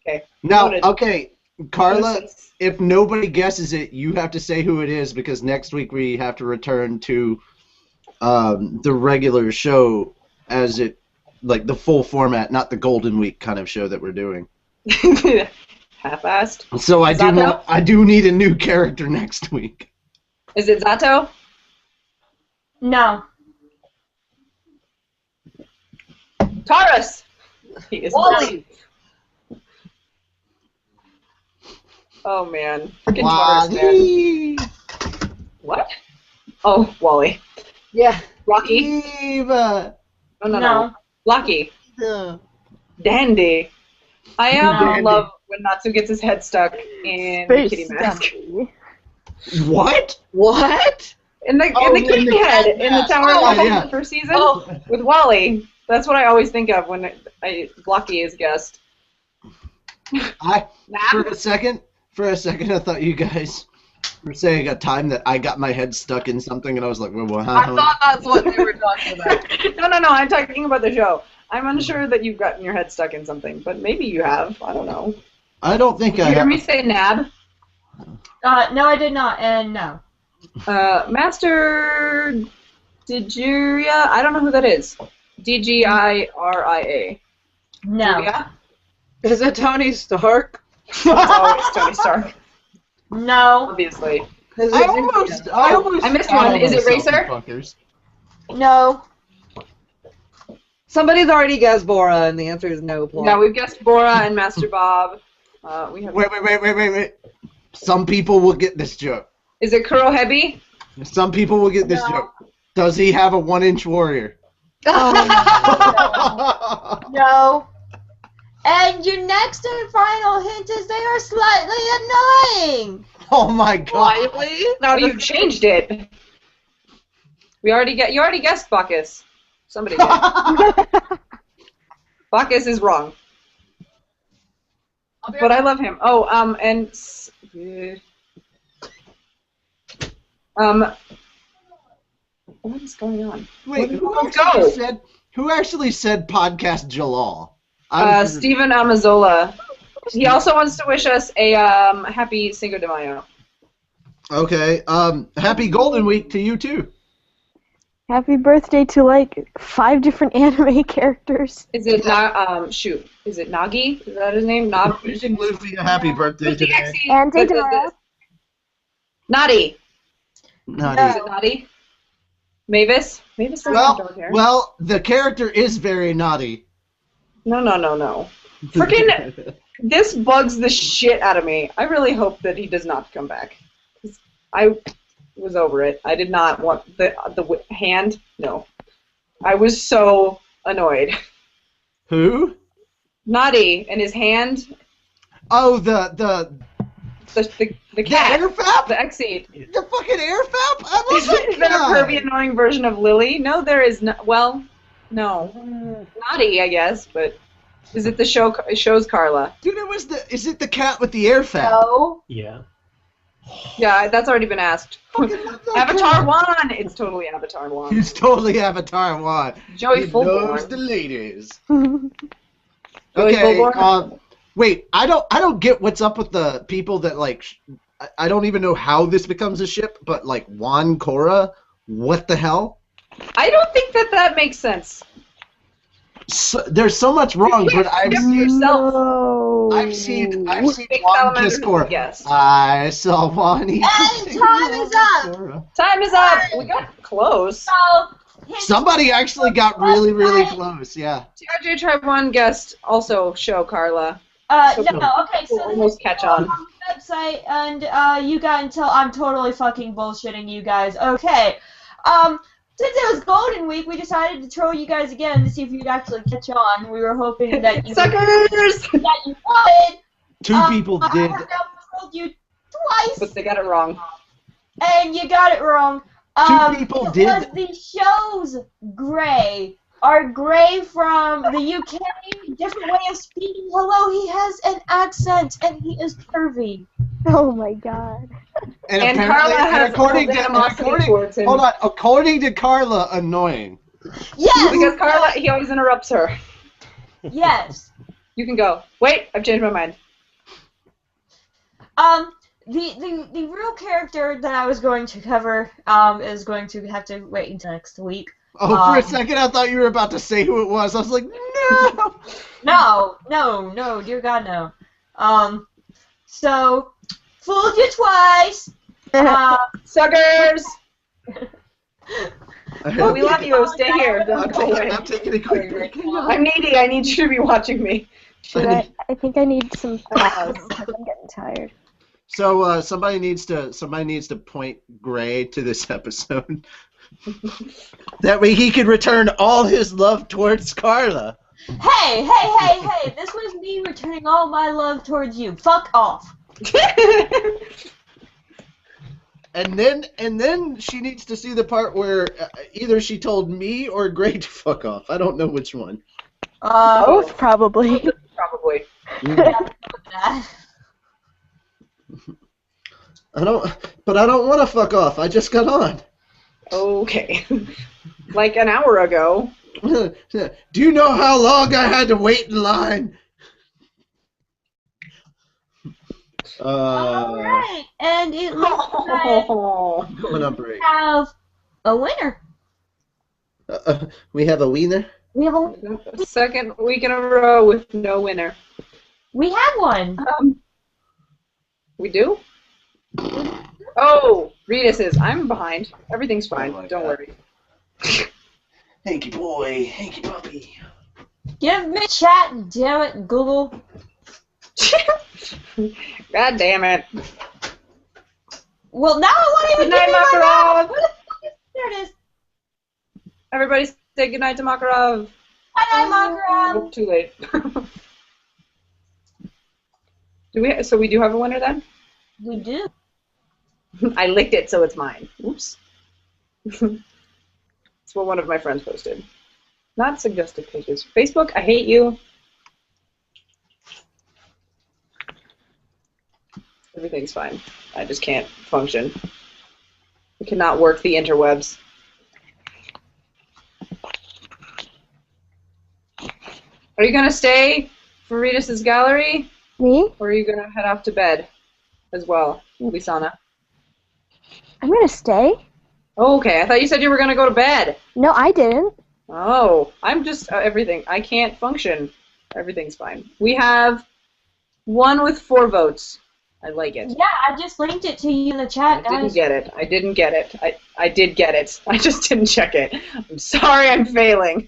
Okay. Now, Noted. okay, Carla, if nobody guesses it, you have to say who it is because next week we have to return to the regular show as it, like the full format, not the Golden Week kind of show that we're doing. Half-assed. So Zato? I do need a new character next week. Is it Zato? No. Taurus! He is Wally! Oh, man. Freaking Taurus, man. Wally! What? Oh, Wally. Yeah. Rocky? Eva! Oh, no. No. Lucky. Yeah. Dandy. I No. love when Natsu gets his head stuck in the kitty mask. Dumpy. What? What? In the Oh, kitty in the head cat in the mask. Tower Oh, of the yeah. first season Oh. with Wally. That's what I always think of when Blocky is guest. For a second, I thought you guys were saying a time that I got my head stuck in something, and I was like, well, I thought that's what they were talking about. No, I'm talking about the show. I'm unsure that you've gotten your head stuck in something, but maybe you have. I don't know. I don't think Did I you hear have. me say nab? No, I did not, and no. Master Digiria? I don't know who that is. Digiria. No. Yeah? Is it Tony Stark? It's always Tony Stark, No. obviously. Is I it almost I missed thought one. of Is it myself, Racer? you fuckers. No. Somebody's already guessed Bora, and the answer is no. Plot. Yeah, we've guessed Bora and Master Bob. We have. Wait. Some people will get this joke. Is it Kurohebi? Some people will get this joke. Does he have a 1-inch warrior? No. And your next and final hint is they are slightly annoying. Oh my god. Slightly? No, you changed it. You already guessed Bacchus. Somebody did. Bacchus is wrong. But I love him. Oh, what is going on? Wait, Let's who actually said podcast Jalal? Stephen Amazola. He also wants to wish us a happy Cinco de Mayo. Okay. Happy Golden Week to you too. Happy birthday to like 5 different anime characters. Is it shoot? Is it Nagi? Is that his name? Wishing Luffy a happy birthday today. And tomorrow. Naughty. Naughty. Is it Naughty? Mavis? Mavis doesn't have dark hair. Well, the character is very naughty. No. Frickin' this bugs the shit out of me. I really hope that he does not come back. I was over it. I did not want the hand. No. I was so annoyed. Who? Naughty and his hand. Oh, the cat. air fap? The Exceed. The fucking air fap? I love Is that a pervy, annoying version of Lily? No, there is no. Well, no. Naughty, I guess, but is it the show's Carla? Dude, is it the cat with the air fap? No. Yeah. Yeah, that's already been asked. Fucking love that Avatar cat. 1! It's totally Avatar 1. He's totally Avatar 1. Joey He knows Fullborn. the ladies. Joey Okay, Fullborn? wait, I don't get what's up with the people that like I don't even know how this becomes a ship, but like Juan Cora, what the hell? I don't think that makes sense. There's so much wrong, but I've seen yourself. No. I've seen Juan Salamander Discord. Yes. I saw Juan. And time is up. Time is up. We got close. So, Somebody actually got really, really close. Yeah. TRJ Tribe 1 guest also show Carla. no, okay, so Almost catch on. the website, and you got until I'm totally fucking bullshitting you guys. Okay, since it was Golden Week, we decided to throw you guys again to see if you'd actually catch on. We were hoping that you Suckers! that you would. Two people did. I have now told you twice, But they got it wrong. and you got it wrong. Two people it did. was the show's Gray. Our Gray from the UK, different way of speaking. Hello, he has an accent, and he is pervy. Oh my god. And Carla has according no to animosity towards him. hold on, according to Carla, annoying. Yes! Because Carla, he always interrupts her. Yes. You can go. Wait, I've changed my mind. The real character that I was going to cover is going to have to wait until next week. Oh, for a second I thought you were about to say who it was. I was like, no. No, dear God, no. So, fooled you twice. Suckers! Well, we love you. Stay here. I'm Don't go away. taking a quick break. I'm needy. I need you to be watching me. I think I need some pause because I'm getting tired. So somebody needs to point Gray to this episode. That way he can return all his love towards Carla. Hey! This was me returning all my love towards you. Fuck off. And then she needs to see the part where either she told me or Gray to fuck off. I don't know which one. Both, probably. Probably. I don't want to fuck off. I just got on. Okay. Like an hour ago. Do you know how long I had to wait in line? Alright, and it looks like Going on break. we have a winner. We have a wiener. We have a Second week in a row with no winner. We have one. We do? Oh, Rita says, I'm behind. Everything's fine. my Don't God. worry. Hanky boy, hanky puppy. Give me chat, damn it, Google. God damn it. Well, now I want to Good even night, give me my Makarov. map. Where the fuck is- There it is. Everybody say goodnight to Makarov. Bye, Makarov. Oh, too late. So we do have a winner then? We do. I licked it, so it's mine. Oops. It's what one of my friends posted. Not suggested pages. Facebook, I hate you. Everything's fine. I just can't function. I cannot work the interwebs. Are you going to stay for Ritas' gallery? Me? Or are you going to head off to bed as well, Lisana? I'm gonna stay. Oh, okay. I thought you said you were going to go to bed. No, I didn't. Oh, I'm just everything. I can't function. Everything's fine. We have 1 with 4 votes. I like it. Yeah, I just linked it to you in the chat, I didn't guys. get it. I didn't get it. I did get it. I just didn't check it. I'm sorry I'm failing.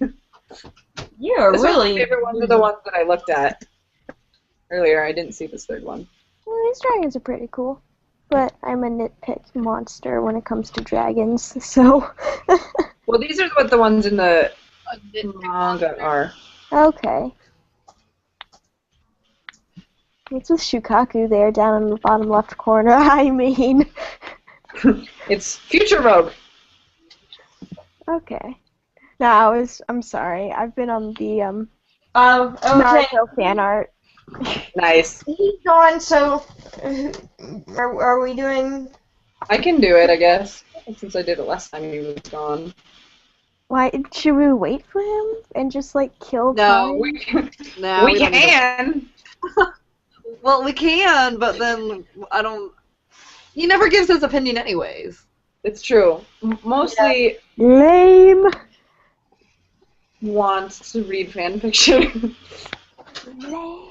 You're This was really. my favorite ones are the ones that I looked at earlier. I didn't see this third one. Well, these dragons are pretty cool. But I'm a nitpick monster when it comes to dragons, so. Well, these are what the ones in the manga are. Okay. What's with Shukaku there down in the bottom left corner? I mean. It's Future Rogue. Okay. No, I'm sorry. I've been on the Okay. Naruto fan art. Nice. He's gone, so. Are we doing. I can do it, I guess. Since I did it last time he was gone. Why should we wait for him and just like kill time? We No, we don't need to- can. Well, we can, but then I don't. He never gives his opinion, anyways. It's true. Mostly Lame. wants to read fanfiction Lame.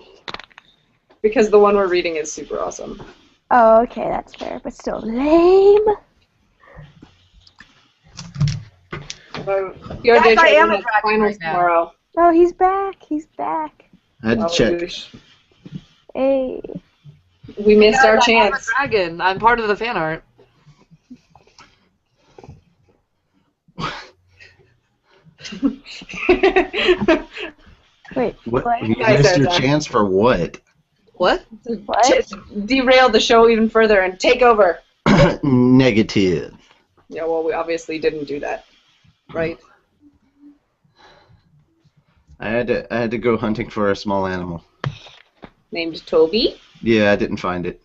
because the one we're reading is super awesome. Oh, okay, that's fair, but still lame. Your Guys, I am a has dragon finals right now. tomorrow. Oh, he's back. He's back. I had to check. Whoosh. Hey. We missed our Guys, I am a chance. dragon. I'm part of the fan art. Wait. What? What? You I missed said your that. chance for what? What? What? Derail the show even further and take over. Negative. Yeah, well, we obviously didn't do that, right? I had to go hunting for a small animal. Named Toby. Yeah, I didn't find it.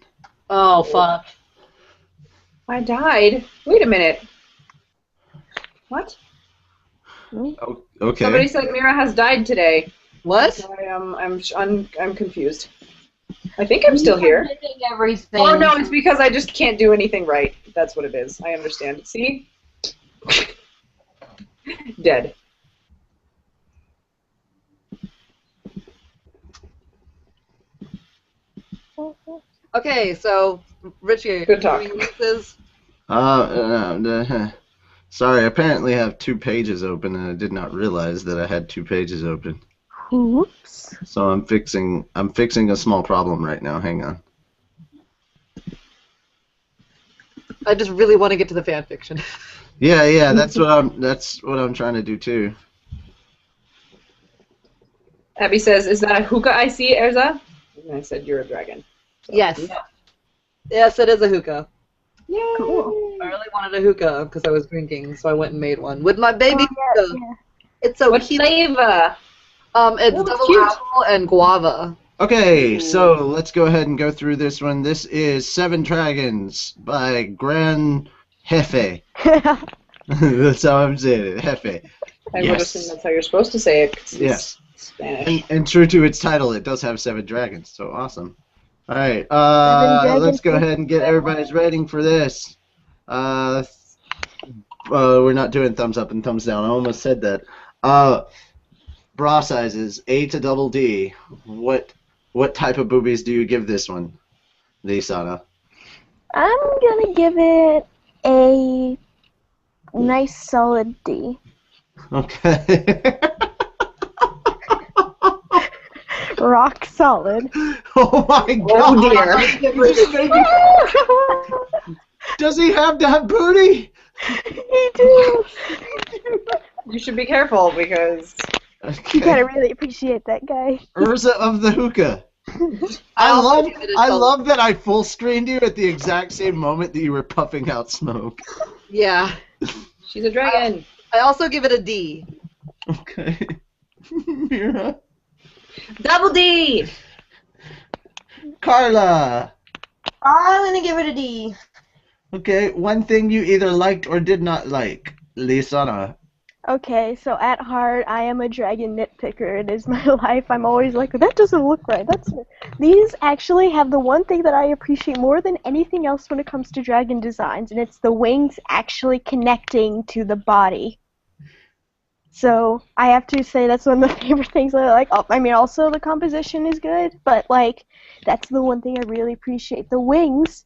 Oh, fuck. I died. Wait a minute. What? Oh, okay. Somebody said Mira has died today. What? I'm confused. I think I'm still here. Hitting everything. Oh no, it's because I just can't do anything right. That's what it is. I understand. See? Dead. Okay, so, Richie, Good talk. this is... Sorry, I apparently have 2 pages open, and I did not realize that I had 2 pages open. Oops. So I'm fixing a small problem right now. Hang on. I just really want to get to the fan fiction. Yeah, that's what I'm trying to do too. Abby says, "Is that a hookah I see, Erza?" And I said, "You're a dragon." So, Yes. yeah. Yes, it is a hookah. Yay! Cool. I really wanted a hookah because I was drinking, so I went and made one with my baby hookah. Yeah. It's so What cute. flavor? It's Oh, it's double cute. apple and guava. Okay, so let's go ahead and go through this one. This is Seven Dragons by Gran Jefe. That's how I'm saying it, Jefe. I would Yes. assume that's how you're supposed to say it. 'Cause it's Yes. Spanish. And true to its title, it does have 7 dragons, so awesome. Alright, dragons. let's go ahead and get everybody's rating for this. We're not doing thumbs up and thumbs down, I almost said that. Bra sizes, A to double D. What type of boobies do you give this one, Lisana? I'm gonna give it a nice solid D. Okay. Rock solid. Oh my god! Does he have that booty? He do. You should be careful because You gotta really appreciate that guy. Urza of the hookah. I love that I full screened you at the exact same moment that you were puffing out smoke. Yeah. she's a dragon. I also give it a D. Okay. Mira. Double D! Carla. I'm gonna give it a D. Okay, one thing you either liked or did not like. Lisana. Okay, so at heart, I am a dragon nitpicker. It is my life. I'm always like, that doesn't look right. These actually have the one thing that I appreciate more than anything else when it comes to dragon designs, and it's the wings actually connecting to the body. So I have to say that's one of the favorite things I like. Oh, I mean, also the composition is good, but like that's the one thing I really appreciate. The wings,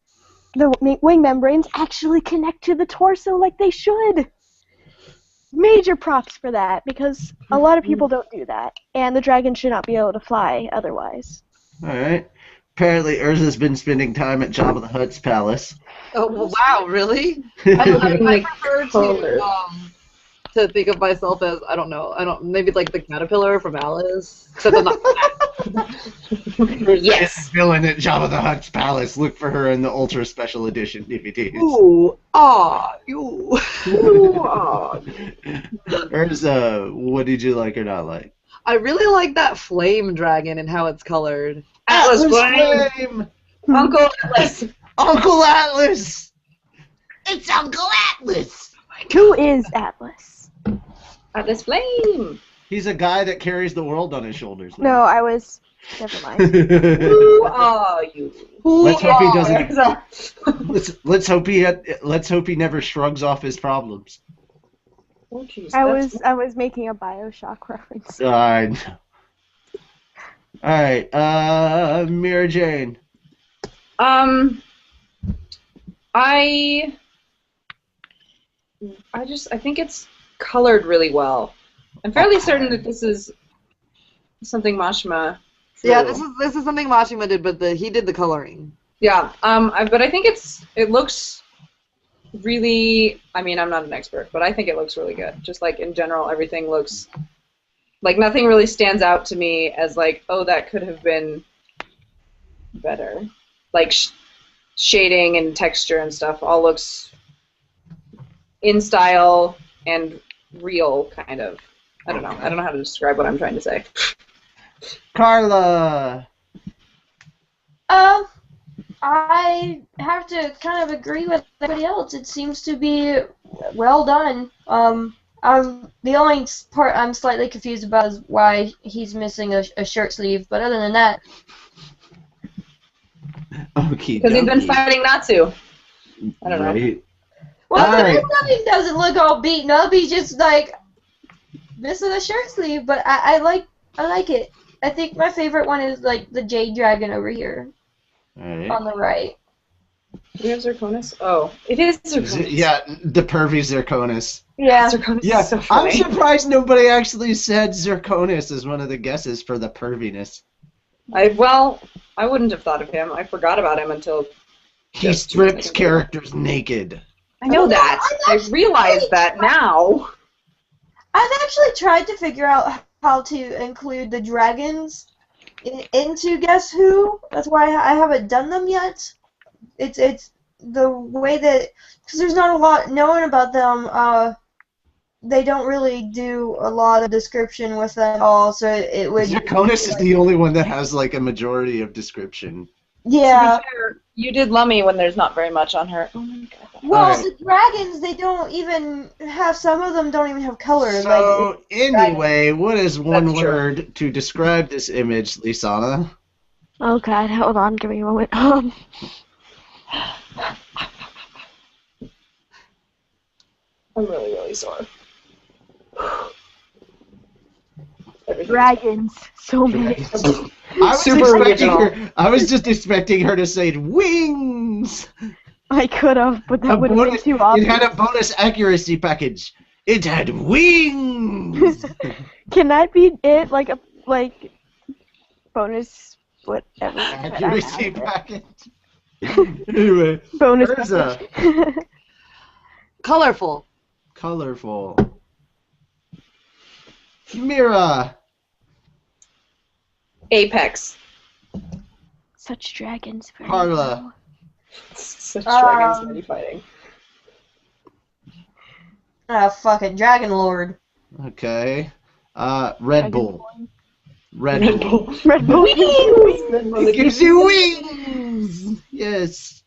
the wing membranes actually connect to the torso like they should. Major props for that, because a lot of people don't do that, and the dragon should not be able to fly otherwise. Alright. Apparently Urza's been spending time at Jabba the Hutt's palace. Oh, wow, really? I I like prefer colors. to think of myself as, I don't know, maybe like the caterpillar from Alice. Except I'm not Yes! Villain at Jabba the Hutt's palace. Look for her in the Ultra Special Edition DVDs. Ooh, ah, you. Ooh, aw. Urza, what did you like or not like? I really like that flame dragon and how it's colored. Atlas Flame! Uncle Atlas! Uncle Atlas! It's Uncle Atlas! Who is Atlas? Atlas Flame! He's a guy that carries the world on his shoulders. No, I was... Never mind. Who are you? Let's hope he are doesn't. Let's hope he never shrugs off his problems. Oh, jeez, I that's- was making a Bioshock reference. I know. Alright, Mira Jane. I think it's colored really well. I'm fairly certain that this is something Mashima drew. Yeah, this is something Mashima did, but he did the coloring. Yeah, but I think it looks really, I mean, I'm not an expert, but I think it looks really good. Just like in general, everything looks, like nothing really stands out to me as like, oh, that could have been better. Like shading and texture and stuff all looks in style and real, kind of. I don't know. I don't know how to describe what I'm trying to say. Carla. I have to kind of agree with everybody else. It seems to be well done. The only part I'm slightly confused about is why he's missing a shirt sleeve, but other than that, Okay. Because he's been fighting not to. I don't know. Right. well, Alright. he doesn't look all beaten up. He's just like missing a shirt sleeve, but I like it. I think my favorite one is like the Jade Dragon over here Alright. on the right. Do we have Zirconis? Oh, it is Zirconis. Yeah, the pervy Zirconis. Yeah. Zirconis Yeah, is so I'm funny. surprised nobody actually said Zirconis as one of the guesses for the perviness. I wouldn't have thought of him. I forgot about him until... He Just strips 2 seconds ago. characters naked. I know that. I realize that now. I've actually tried to figure out how to include the dragons into Guess Who. That's why I haven't done them yet. It's the way that, because there's not a lot known about them, they don't really do a lot of description with them at all, so it would... Draconis is the only one that has, like, a majority of description. Yeah. To be fair, you did Lummy when there's not very much on her. Oh my god. Well, Alright. the dragons, they don't even have, some of them don't even have color. So, anyway, what is one That's true. word to describe this image, Lisana? Oh god, hold on, give me a moment. I'm really, really sore. Dragons. So many. I was just expecting her to say wings. I could have, but that would have been too It obvious. had a bonus accuracy package. It had wings. Can that be it? Like a bonus whatever. Accuracy package. Anyway, Bonus Urza. package. Colorful. Colorful. Mira. Apex. Such dragons. Very Carla. well. Such dragons mighty fighting. Fucking Dragon Lord. Okay. Red Bull. Red Red Bull. Bull. Red Bull. It gives you wings. Yes.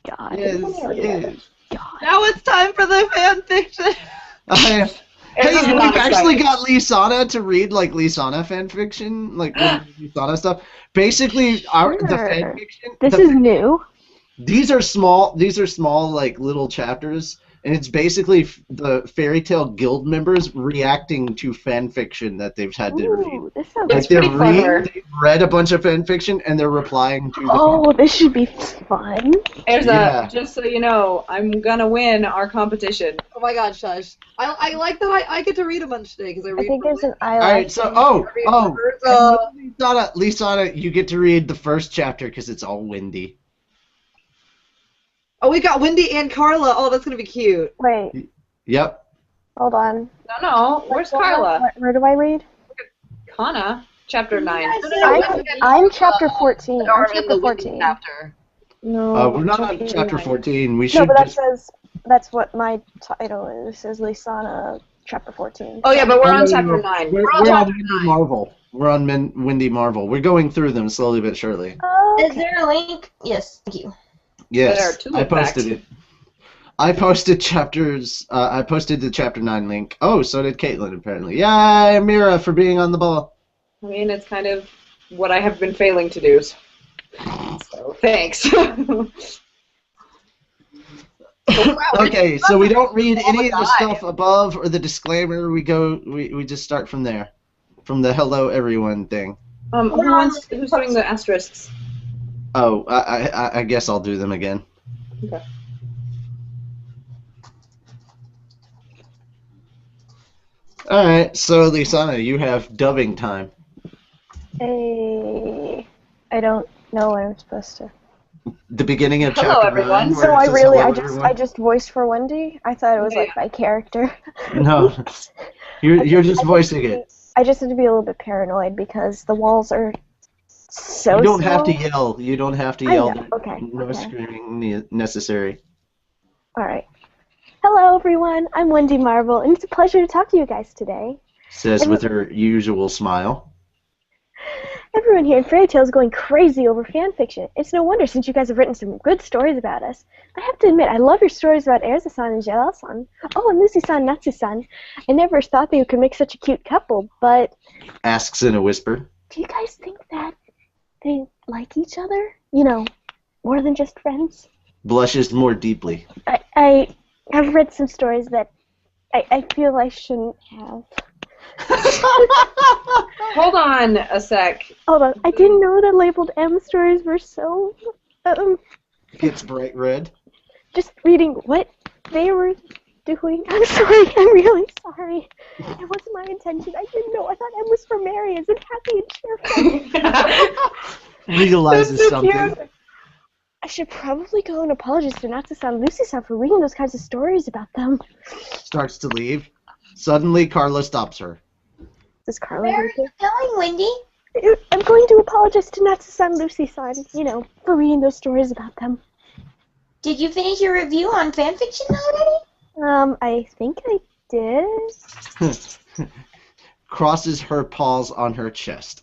God. Yes. Yes. God. Now it's time for the fan fiction. Hey, This is we've not actually exciting. got Lisana to read like Lisana fanfiction, like Lisana stuff. Basically, the Sure. fanfiction. This is new. These are small. These are small, like little chapters, and it's basically the fairy tale guild members reacting to fanfiction that they've had to read. Ooh, this sounds It's Like pretty clever. they've read a bunch of fanfiction and they're replying to the. Oh, this should be fun. There's Yeah. just so you know, I'm gonna win our competition. Oh my god, shush. I like that I get to read a bunch today because I I read. think there's an All eyelash. right, so oh, Urza. Lisana, you get to read the first chapter because it's all windy. Oh, we got Wendy and Carla. Oh, that's gonna be cute. Wait, Yep. hold on. No, where's Carla? Where do I read? Kana, chapter 9. I'm chapter 14. I'm Or in chapter the Wendy 14. chapter. No. We're not on chapter chapter 9. 14. We No, should but that just. says that's what my title is. It says Lisana, chapter 14. Oh yeah, but we're on No. chapter 9. We're on on chapter Windy Marvel. We're on Windy Marvel. We're going through them slowly but surely. Is Okay. there a link? Yes, thank you. Yes, There are two, I in posted fact. it. I posted chapters. I posted the chapter 9 link. Oh, so did Caitlin apparently. Yay, Mira for being on the ball. I mean, it's kind of what I have been failing to do. So thanks. Okay, so we don't read any of the die. stuff above or the disclaimer. We just start from there, from the hello everyone thing. Who's doing the asterisks? Oh, I guess I'll do them again. Okay. All right, so Lisana, you have dubbing time. Hey, I don't know what I'm supposed to. The beginning of Hello, chapter everyone. 9. So where it says hello, I everyone. just voiced for Wendy. I thought it was like my character. No, you're just voicing it. I just have to be a little bit paranoid because the walls are so. You don't have to small. yell. You don't have to I yell. know, okay, No okay. screaming necessary. All right. Hello, everyone. I'm Wendy Marvel, and it's a pleasure to talk to you guys today. Says with her usual smile. Everyone here in Fairy Tale is going crazy over fan fiction. It's no wonder since you guys have written some good stories about us. I have to admit, I love your stories about Erza-san and Jalal-san. Oh, and Lucy-san, Natsu-san. I never thought they could make such a cute couple, but Asks in a whisper. do you guys think that they like each other? You know, more than just friends? Blushes more deeply. I have read some stories that I feel I shouldn't have. Hold on a sec. Hold on, I didn't know that labeled M stories were so, Gets bright red. just reading what they were doing. I'm sorry, I'm really sorry. It wasn't my intention. I didn't know. I thought M was for Mary as in happy and cheerful. Realizes That's so something. cute. I should probably go and apologize to Natsu-san and Lucy-san for reading those kinds of stories about them. Starts to leave. Suddenly, Carla stops her. Is Carla Where are with you? you going, Wendy? I'm going to apologize to Natsu-san and Lucy-san, you know, for reading those stories about them. Did you finish your review on Fanfiction already? I think I did. Crosses her paws on her chest.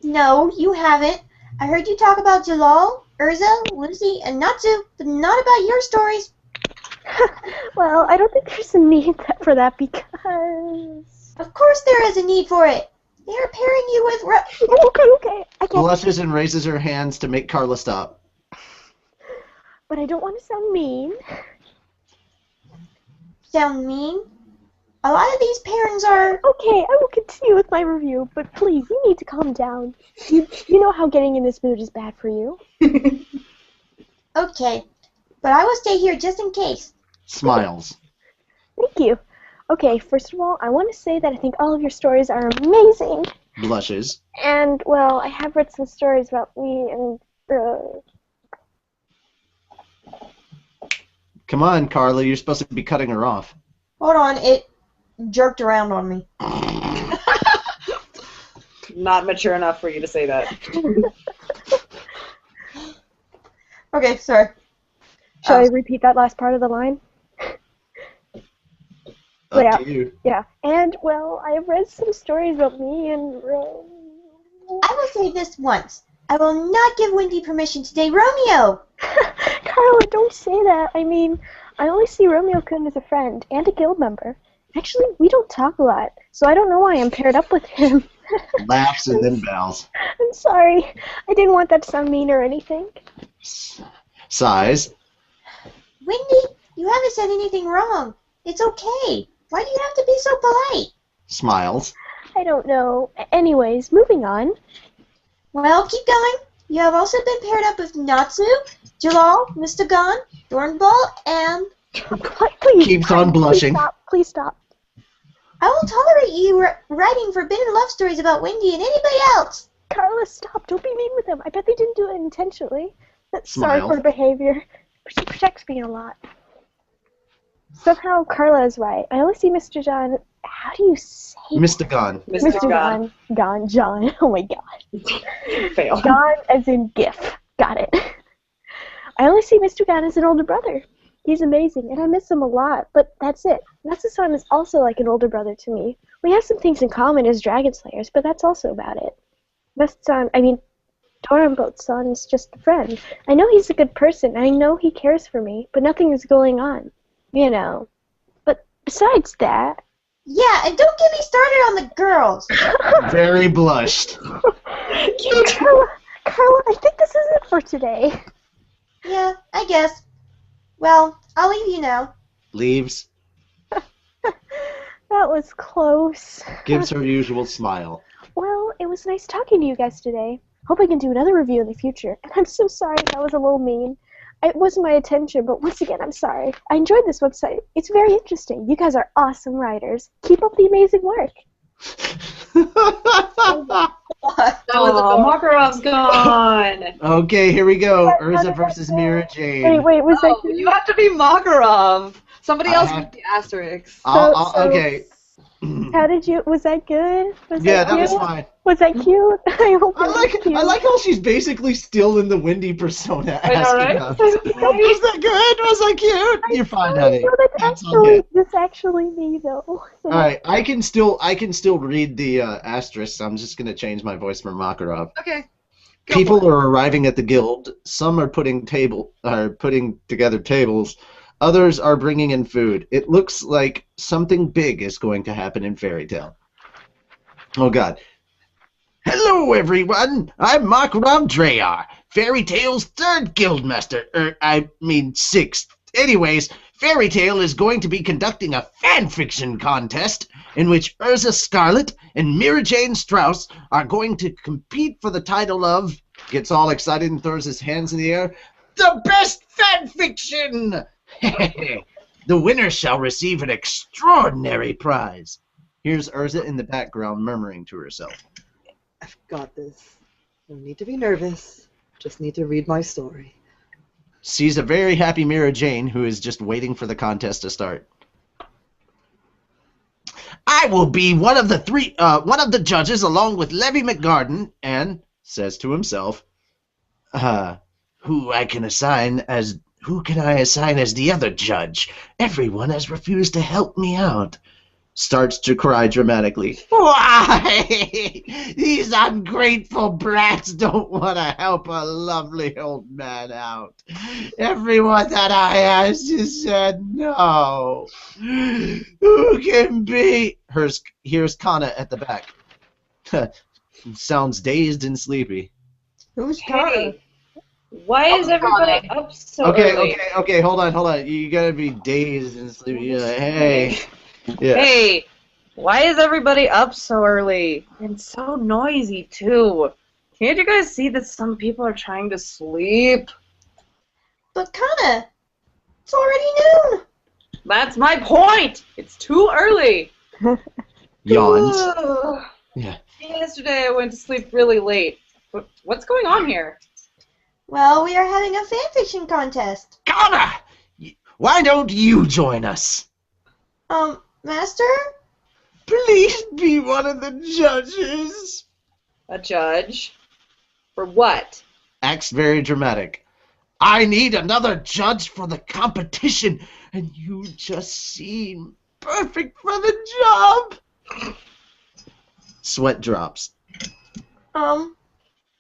No, you haven't. I heard you talk about Jalal, Urza, Lucy, and Natsu, but not about your stories. Well, I don't think there's a need for that because... Of course there is a need for it. They are pairing you with Okay. I can't... Blushes and raises her hands to make Carla stop. But I don't want to sound mean. Sound mean? A lot of these pairings are... Okay, I will continue with my review, but please, you need to calm down. You know how getting in this mood is bad for you. Okay, but I will stay here just in case. Smiles. Thank you. Okay, first of all, I want to say that I think all of your stories are amazing. Blushes. And, well, I have read some stories about me and... Come on, Carla, you're supposed to be cutting her off. Hold on, it jerked around on me. Not mature enough for you to say that. Okay, sorry. Shall I repeat that last part of the line? Up to you. Yeah. And, well, I have read some stories about me and... I will say this once. I will not give Wendy permission to date Romeo. Carla, don't say that. I mean, I only see Romeo-kun as a friend and a guild member. Actually, we don't talk a lot, so I don't know why I'm paired up with him. Laughs and then bows. I'm sorry. I didn't want that to sound mean or anything. Sighs. Wendy, you haven't said anything wrong. It's okay. Why do you have to be so polite? Smiles. I don't know. Anyways, moving on. Well, keep going. You have also been paired up with Natsu, Jalal, Mr. Gon, Thornball, and... Please. Keeps on blushing. Please stop. I will tolerate you writing forbidden love stories about Wendy and anybody else. Carla, stop. Don't be mean with him. I bet they didn't do it intentionally. Sorry Smile. for her behavior. She protects me a lot. Somehow Carla is right. I only see Mr. John... How do you say Mr. Gon. Mr. Gon. John. Oh my god. Fail. Gon as in GIF. Got it. I only see Mr. Gon as an older brother. He's amazing, and I miss him a lot, but that's it. Natsu-san is also like an older brother to me. We have some things in common as Dragon Slayers, but that's also about it. Doranboat-san is just a friend. I know he's a good person, and I know he cares for me, but nothing is going on. You know. But besides that... Yeah, and don't get me started on the girls. Very blushed. Carla, I think this is it for today. Yeah, I guess. Well, I'll leave you now. Leaves. That was close. Gives her usual smile. Well, it was nice talking to you guys today. Hope I can do another review in the future. And I'm so sorry that was a little mean. It wasn't my intention, but once again, I'm sorry. I enjoyed this website. It's very interesting. You guys are awesome writers. Keep up the amazing work. Makarov's gone. Okay, here we go. Urza versus Mira Jane. Wait, was that... You have to be Makarov. Somebody else with the asterisks. Okay. How did you... Was that good? That was fine. Was that cute? I hope it was cute. I like how she's basically still in the Wendy persona I know, asking right? us. Was that good? Was that cute? You're fine, honey. No, that's actually me, though. Alright, I can still read the asterisks. I'm just gonna change my voice for Makarov. Okay. People are arriving at the guild. Some are putting together tables. Others are bringing in food. It looks like something big is going to happen in Fairy Tale. Oh God. Hello everyone, I'm Makarov Dreyar, Fairy Tale's 3rd Guildmaster, sixth. Anyways, Fairy Tale is going to be conducting a fanfiction contest in which Urza Scarlet and Mira Jane Strauss are going to compete for the title of, gets all excited and throws his hands in the air, the best fanfiction! The winner shall receive an extraordinary prize. Here's Urza in the background murmuring to herself. I've got this. No need to be nervous. Just need to read my story. Sees a very happy Mira Jane who is just waiting for the contest to start. I will be one of the judges along with Levy McGarden, and says to himself, who I can assign as Who can I assign as the other judge? Everyone has refused to help me out. Starts to cry dramatically. Why? These ungrateful brats don't want to help a lovely old man out. Everyone that I asked has said no. Who can be? Here's Kana at the back. Sounds dazed and sleepy. Who's Kana? Hey, why is everybody up so early? Okay, hold on. You gotta be dazed and sleepy. You're like, hey. Yeah. Hey, why is everybody up so early? And so noisy, too. Can't you guys see that some people are trying to sleep? But Kana, it's already noon. That's my point! It's too early! Yawns. Yeah. Yesterday I went to sleep really late. What's going on here? Well, we are having a fanfiction contest. Kana! Why don't you join us? Master? Please be one of the judges. A judge? For what? Acts very dramatic. I need another judge for the competition, and you just seem perfect for the job. Sweat drops.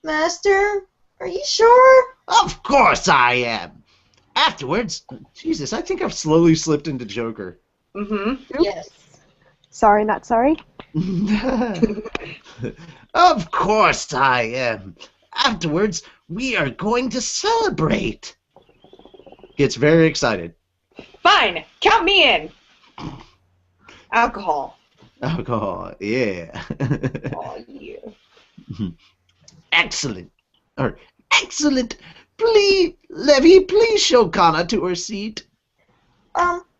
Master? Are you sure? Of course I am. Afterwards, Jesus, I think I've slowly slipped into Joker. Mm-hmm. Yes. Sorry, not sorry. Of course I am. Afterwards, we are going to celebrate. Gets very excited. Fine! Count me in! Alcohol. Alcohol, yeah. Oh, yeah. Excellent. Excellent. Please, Levy, please show Kana to her seat.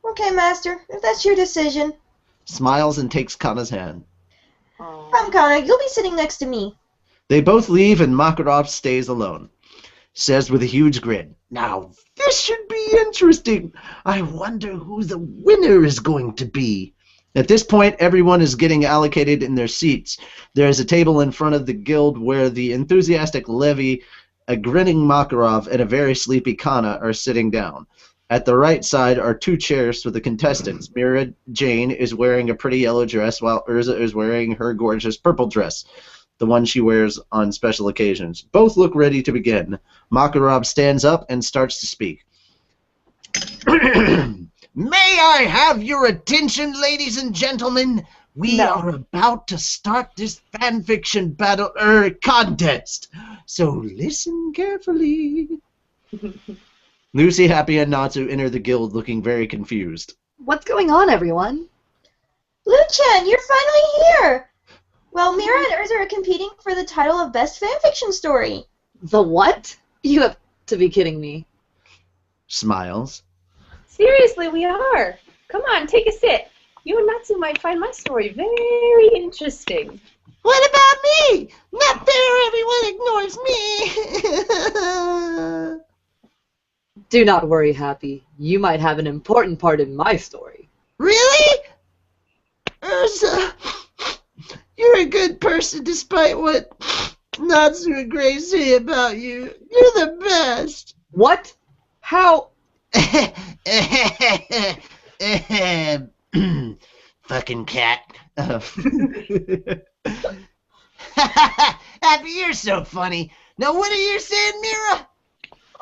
Okay, Master, if that's your decision. Smiles and takes Kana's hand. Come, Kana, you'll be sitting next to me. They both leave and Makarov stays alone. Says with a huge grin, now this should be interesting. I wonder who the winner is going to be. At this point, everyone is getting allocated in their seats. There is a table in front of the guild where the enthusiastic Levy, a grinning Makarov, and a very sleepy Kana are sitting down. At the right side are two chairs for the contestants. Mira Jane is wearing a pretty yellow dress while Urza is wearing her gorgeous purple dress, the one she wears on special occasions. Both look ready to begin. Makarov stands up and starts to speak. May I have your attention, ladies and gentlemen? We are about to start this fanfiction battle contest. So listen carefully. Lucy, Happy, and Natsu enter the guild looking very confused. What's going on, everyone? Lu-chan, you're finally here! Well, Mira and Urza are competing for the title of Best Fanfiction Story. The what? You have to be kidding me. Smiles. Seriously, we are. Come on, take a sit. You and Natsu might find my story very interesting. What about me? Not fair, everyone ignores me. Do not worry, Happy. You might have an important part in my story. Really? Urza, you're a good person despite what Natsu and Gray say about you. You're the best. What? How? Fucking cat. Happy, you're so funny. Now what are you saying, Mira?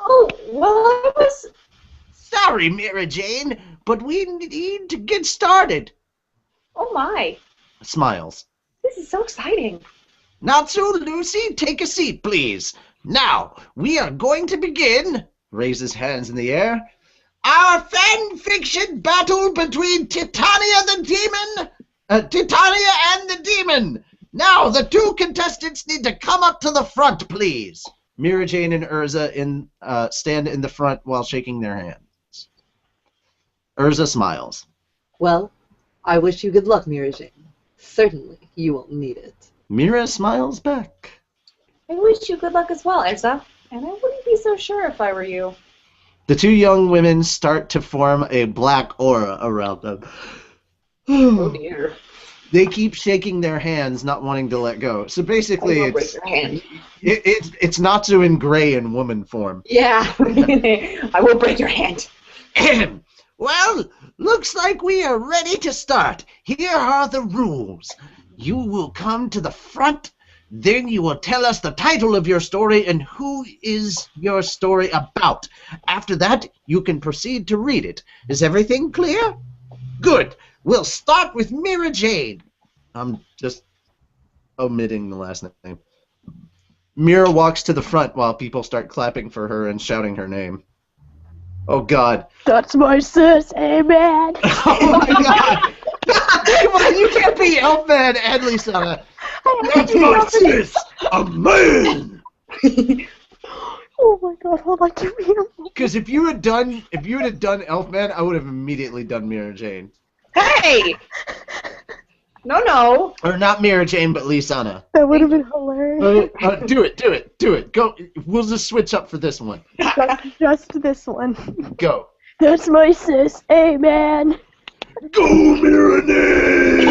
Oh, well, I was... Sorry, Mira Jane, but we need to get started. Oh, my. Smiles. This is so exciting. Natsu, Lucy, take a seat, please. Now, we are going to begin, raises hands in the air, our fan-fiction battle between Titania and the Demon. Now, the two contestants need to come up to the front, please. Mira Jane and Urza stand in the front while shaking their hands. Urza smiles. Well, I wish you good luck, Mira Jane. Certainly, you won't need it. Mira smiles back. I wish you good luck as well, Urza. And I wouldn't be so sure if I were you. The two young women start to form a black aura around them. Oh, dear. They keep shaking their hands, not wanting to let go. So basically, I will break your hand. it's Natsu in gray in woman form. Yeah. I will break your hand. Well, looks like we are ready to start. Here are the rules. You will come to the front, then you will tell us the title of your story and who is your story about. After that, you can proceed to read it. Is everything clear? Good. We'll start with Mira Jade. I'm just omitting the last name. Mira walks to the front while people start clapping for her and shouting her name. Oh, God. That's my sis, amen. Oh, my God. Come on, you can't be Elfman and Lisa. That's my sis, a man. Oh my God, hold on, give me a moment. Because if you had done Elfman, I would have immediately done Mira Jane. Hey! No. Or not Mira Jane, but Lisana. That would have been hilarious. Do it. Go. We'll just switch up for this one. Just this one. Go. That's my sis, amen. Go, Mira Jane!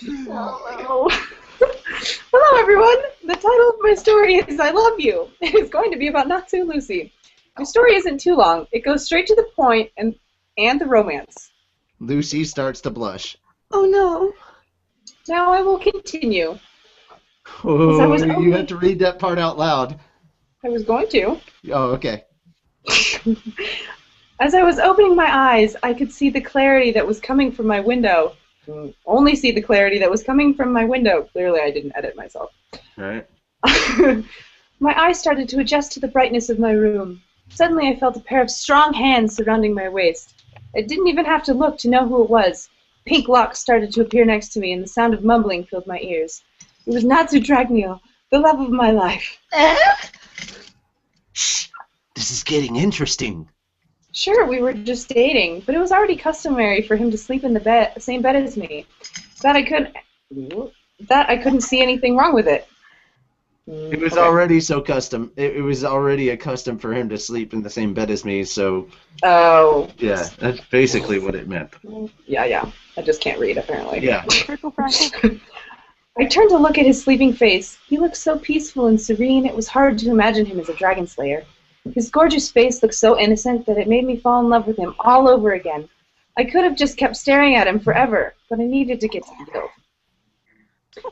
Hello. Hello, everyone. The title of my story is I Love You. It is going to be about Natsu and Lucy. My story isn't too long. It goes straight to the point and the romance. Lucy starts to blush. Oh no. Now I will continue. Oh, you have to read that part out loud. I was going to. Oh, okay. As I was opening my eyes, I could see the clarity that was coming from my window. Only see the clarity that was coming from my window. Clearly, I didn't edit myself. All right. My eyes started to adjust to the brightness of my room. Suddenly, I felt a pair of strong hands surrounding my waist. I didn't even have to look to know who it was. Pink locks started to appear next to me, and the sound of mumbling filled my ears. It was Natsu Dragneel, the love of my life. Shh. This is getting interesting. Sure, we were just dating, but it was already customary for him to sleep in the same bed as me. That I couldn't see anything wrong with it. It was already so custom. It was already a custom for him to sleep in the same bed as me, so... Oh. Yeah, that's basically what it meant. Yeah. I just can't read, apparently. Yeah. I turned to look at his sleeping face. He looked so peaceful and serene, it was hard to imagine him as a dragon slayer. His gorgeous face looked so innocent that it made me fall in love with him all over again. I could have just kept staring at him forever, but I needed to get to the guild.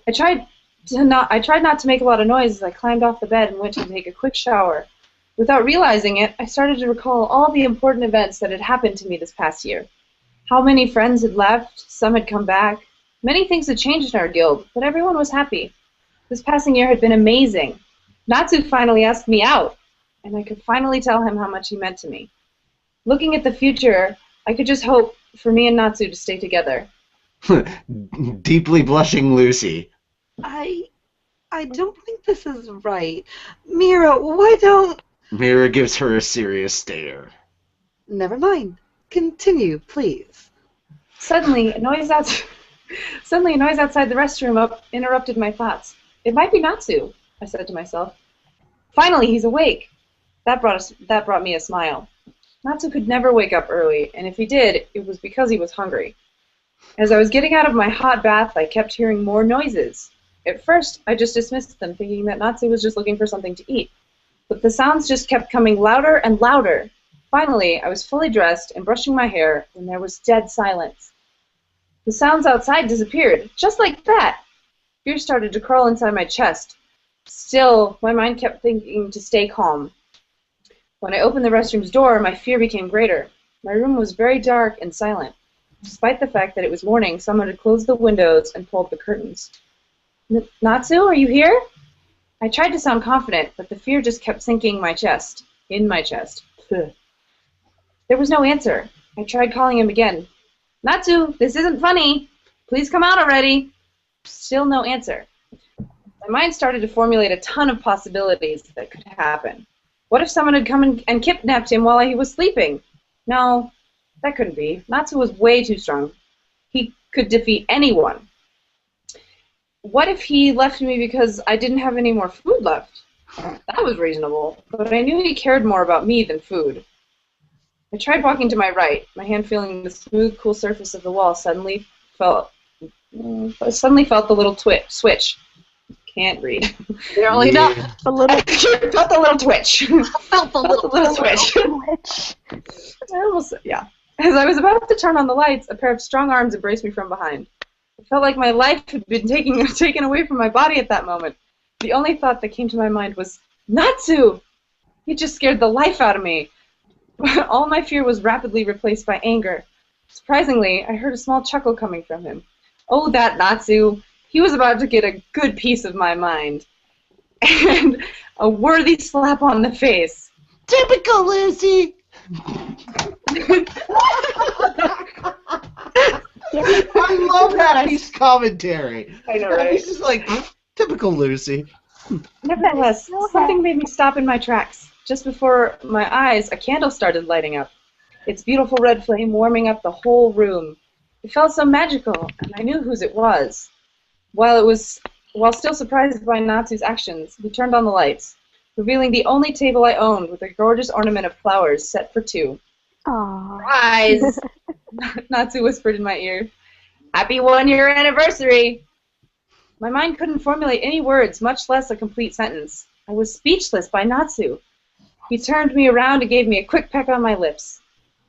I tried not to make a lot of noise as I climbed off the bed and went to take a quick shower. Without realizing it, I started to recall all the important events that had happened to me this past year. How many friends had left, some had come back. Many things had changed in our guild, but everyone was happy. This passing year had been amazing. Natsu finally asked me out, and I could finally tell him how much he meant to me. Looking at the future, I could just hope for me and Natsu to stay together. Deeply blushing Lucy. I don't think this is right. Mira, why don't... Mira gives her a serious stare. Never mind. Continue, please. Suddenly, a noise outside the restroom interrupted my thoughts. It might be Natsu, I said to myself. Finally, he's awake. That brought me a smile. Natsu could never wake up early, and if he did, it was because he was hungry. As I was getting out of my hot bath, I kept hearing more noises. At first, I just dismissed them, thinking that Natsu was just looking for something to eat. But the sounds just kept coming louder and louder. Finally, I was fully dressed and brushing my hair when there was dead silence. The sounds outside disappeared, just like that. Fear started to crawl inside my chest. Still, my mind kept thinking to stay calm. When I opened the restroom's door, my fear became greater. My room was very dark and silent. Despite the fact that it was morning, someone had closed the windows and pulled the curtains. Natsu, are you here? I tried to sound confident, but the fear just kept sinking in my chest. There was no answer. I tried calling him again. Natsu, this isn't funny. Please come out already. Still no answer. My mind started to formulate a ton of possibilities that could happen. What if someone had come and kidnapped him while he was sleeping? No, that couldn't be. Natsu was way too strong. He could defeat anyone. What if he left me because I didn't have any more food left? That was reasonable, but I knew he cared more about me than food. I tried walking to my right, my hand feeling the smooth, cool surface of the wall. Suddenly felt the little switch. Can't read. Barely Yeah. enough. A little Felt the little twitch. Felt the little switch. glitch. Yeah. As I was about to turn on the lights, a pair of strong arms embraced me from behind. It felt like my life had been taken away from my body at that moment. The only thought that came to my mind was, Natsu! He just scared the life out of me. All my fear was rapidly replaced by anger. Surprisingly, I heard a small chuckle coming from him. Oh, that Natsu! He was about to get a good piece of my mind. And a worthy slap on the face. Typical Lucy! I love that piece commentary. I know, right? He's just like, typical Lucy. Nevertheless, something made me stop in my tracks. Just before my eyes, a candle started lighting up, its beautiful red flame warming up the whole room. It felt so magical, and I knew whose it was. While still surprised by Natsu's actions, he turned on the lights, revealing the only table I owned with a gorgeous ornament of flowers set for two. Aww. Surprise! Natsu whispered in my ear. Happy 1-year anniversary! My mind couldn't formulate any words, much less a complete sentence. I was speechless by Natsu. He turned me around and gave me a quick peck on my lips.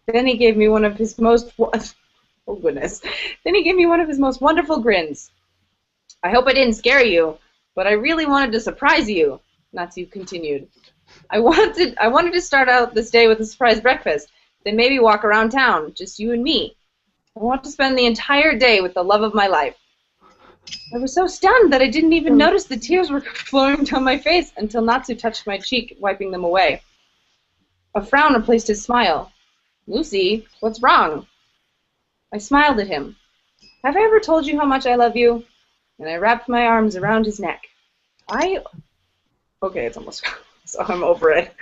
Then he gave me one of his most wonderful grins. I hope I didn't scare you, but I really wanted to surprise you, Natsu continued. I wanted to start out this day with a surprise breakfast, then maybe walk around town, just you and me. I want to spend the entire day with the love of my life. I was so stunned that I didn't even notice the tears were flowing down my face until Natsu touched my cheek, wiping them away. A frown replaced his smile. Lucy, what's wrong? I smiled at him. Have I ever told you how much I love you? And I wrapped my arms around his neck. Okay, it's almost gone, so I'm over it.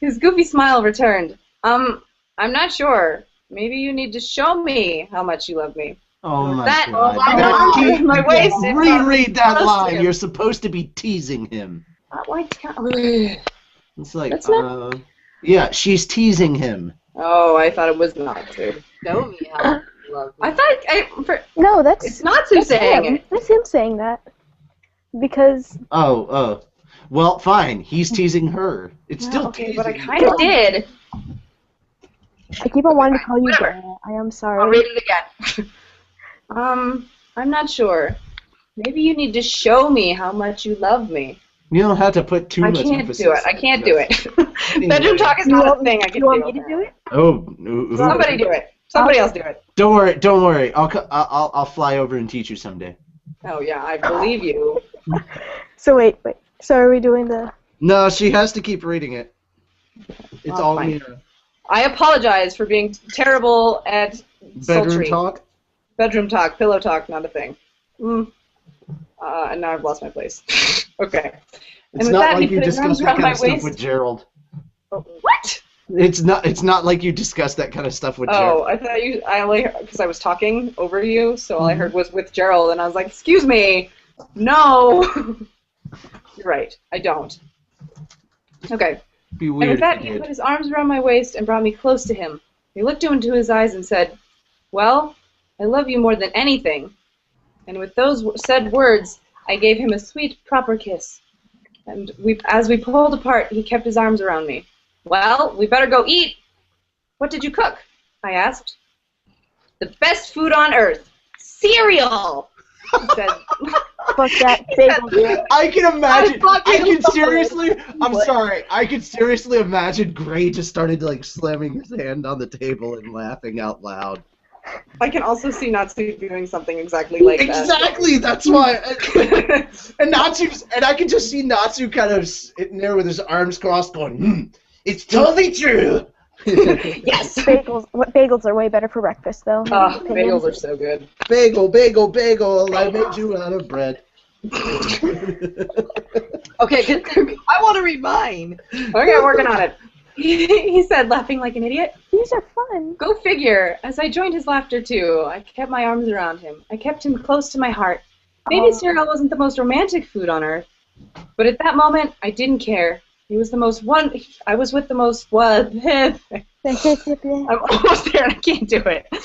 His goofy smile returned. I'm not sure. Maybe you need to show me how much you love me. Oh my That- god. Oh, Keith, my waist is reread that close to line. him. You're supposed to be teasing him. It's like, That's not- yeah, she's teasing him. Oh, I thought it was Natsu. Show me how you love me. I thought No, it's Natsu saying him. it. That's him saying that. Because Oh. Well, fine. He's teasing her. It's still Okay, teasing. but I kind of did. I keep on wanting to call you Whatever. Dad. I am sorry. I'll read it again. I'm not sure. Maybe you need to show me how much you love me. You don't have to put too I much can't emphasis. do it. I can't do it. Bedroom talk is not a thing I can You want do. me to do it? Oh, Somebody do it. Somebody else do it. Don't worry. I'll fly over and teach you someday. Oh yeah, I believe you. So wait. So are we doing the... No, she has to keep reading it. It's Oh, all fine. Mira. I apologize for being terrible at Bedroom sultry. talk. Bedroom talk, pillow talk, not a thing. And now I've lost my place. Okay. It's with not that, like he you put his discuss arms that around kind my of stuff waist. with Gerald. What? It's not like you discuss that kind of stuff with Oh, Gerald. I thought I only because I was talking over you, so all I heard was with Gerald, and I was like, "Excuse me, no." You're right, I don't. Okay. Be And weird with that, if he you put did. his arms around my waist and brought me close to him. He looked into his eyes and said, "Well, I love you more than anything." And with those said words, I gave him a sweet, proper kiss. And as we pulled apart, he kept his arms around me. "Well, we better go eat." "What did you cook?" I asked. "The best food on earth. Cereal," he said. Fuck that bagel. I can imagine. I fucking I can love seriously. I'm What? sorry. I can seriously imagine Gray just started like slamming his hand on the table and laughing out loud. I can also see Natsu doing something exactly like Exactly. That's why. And Natsu's, and I can just see Natsu kind of sitting there with his arms crossed, going, "It's totally true." that. Yes. Bagels are way better for breakfast, though. in my opinion. Bagels are so good. Bagel, bagel, bagel. I made you out of bread. Okay, I want to read mine. Okay, working on it. He said, laughing like an idiot. These are fun. Go figure. As I joined his laughter, too, I kept my arms around him. I kept him close to my heart. Maybe cereal wasn't the most romantic food on earth, but at that moment, I didn't care. He was the most I was with the most one. I'm almost there and I can't do it. I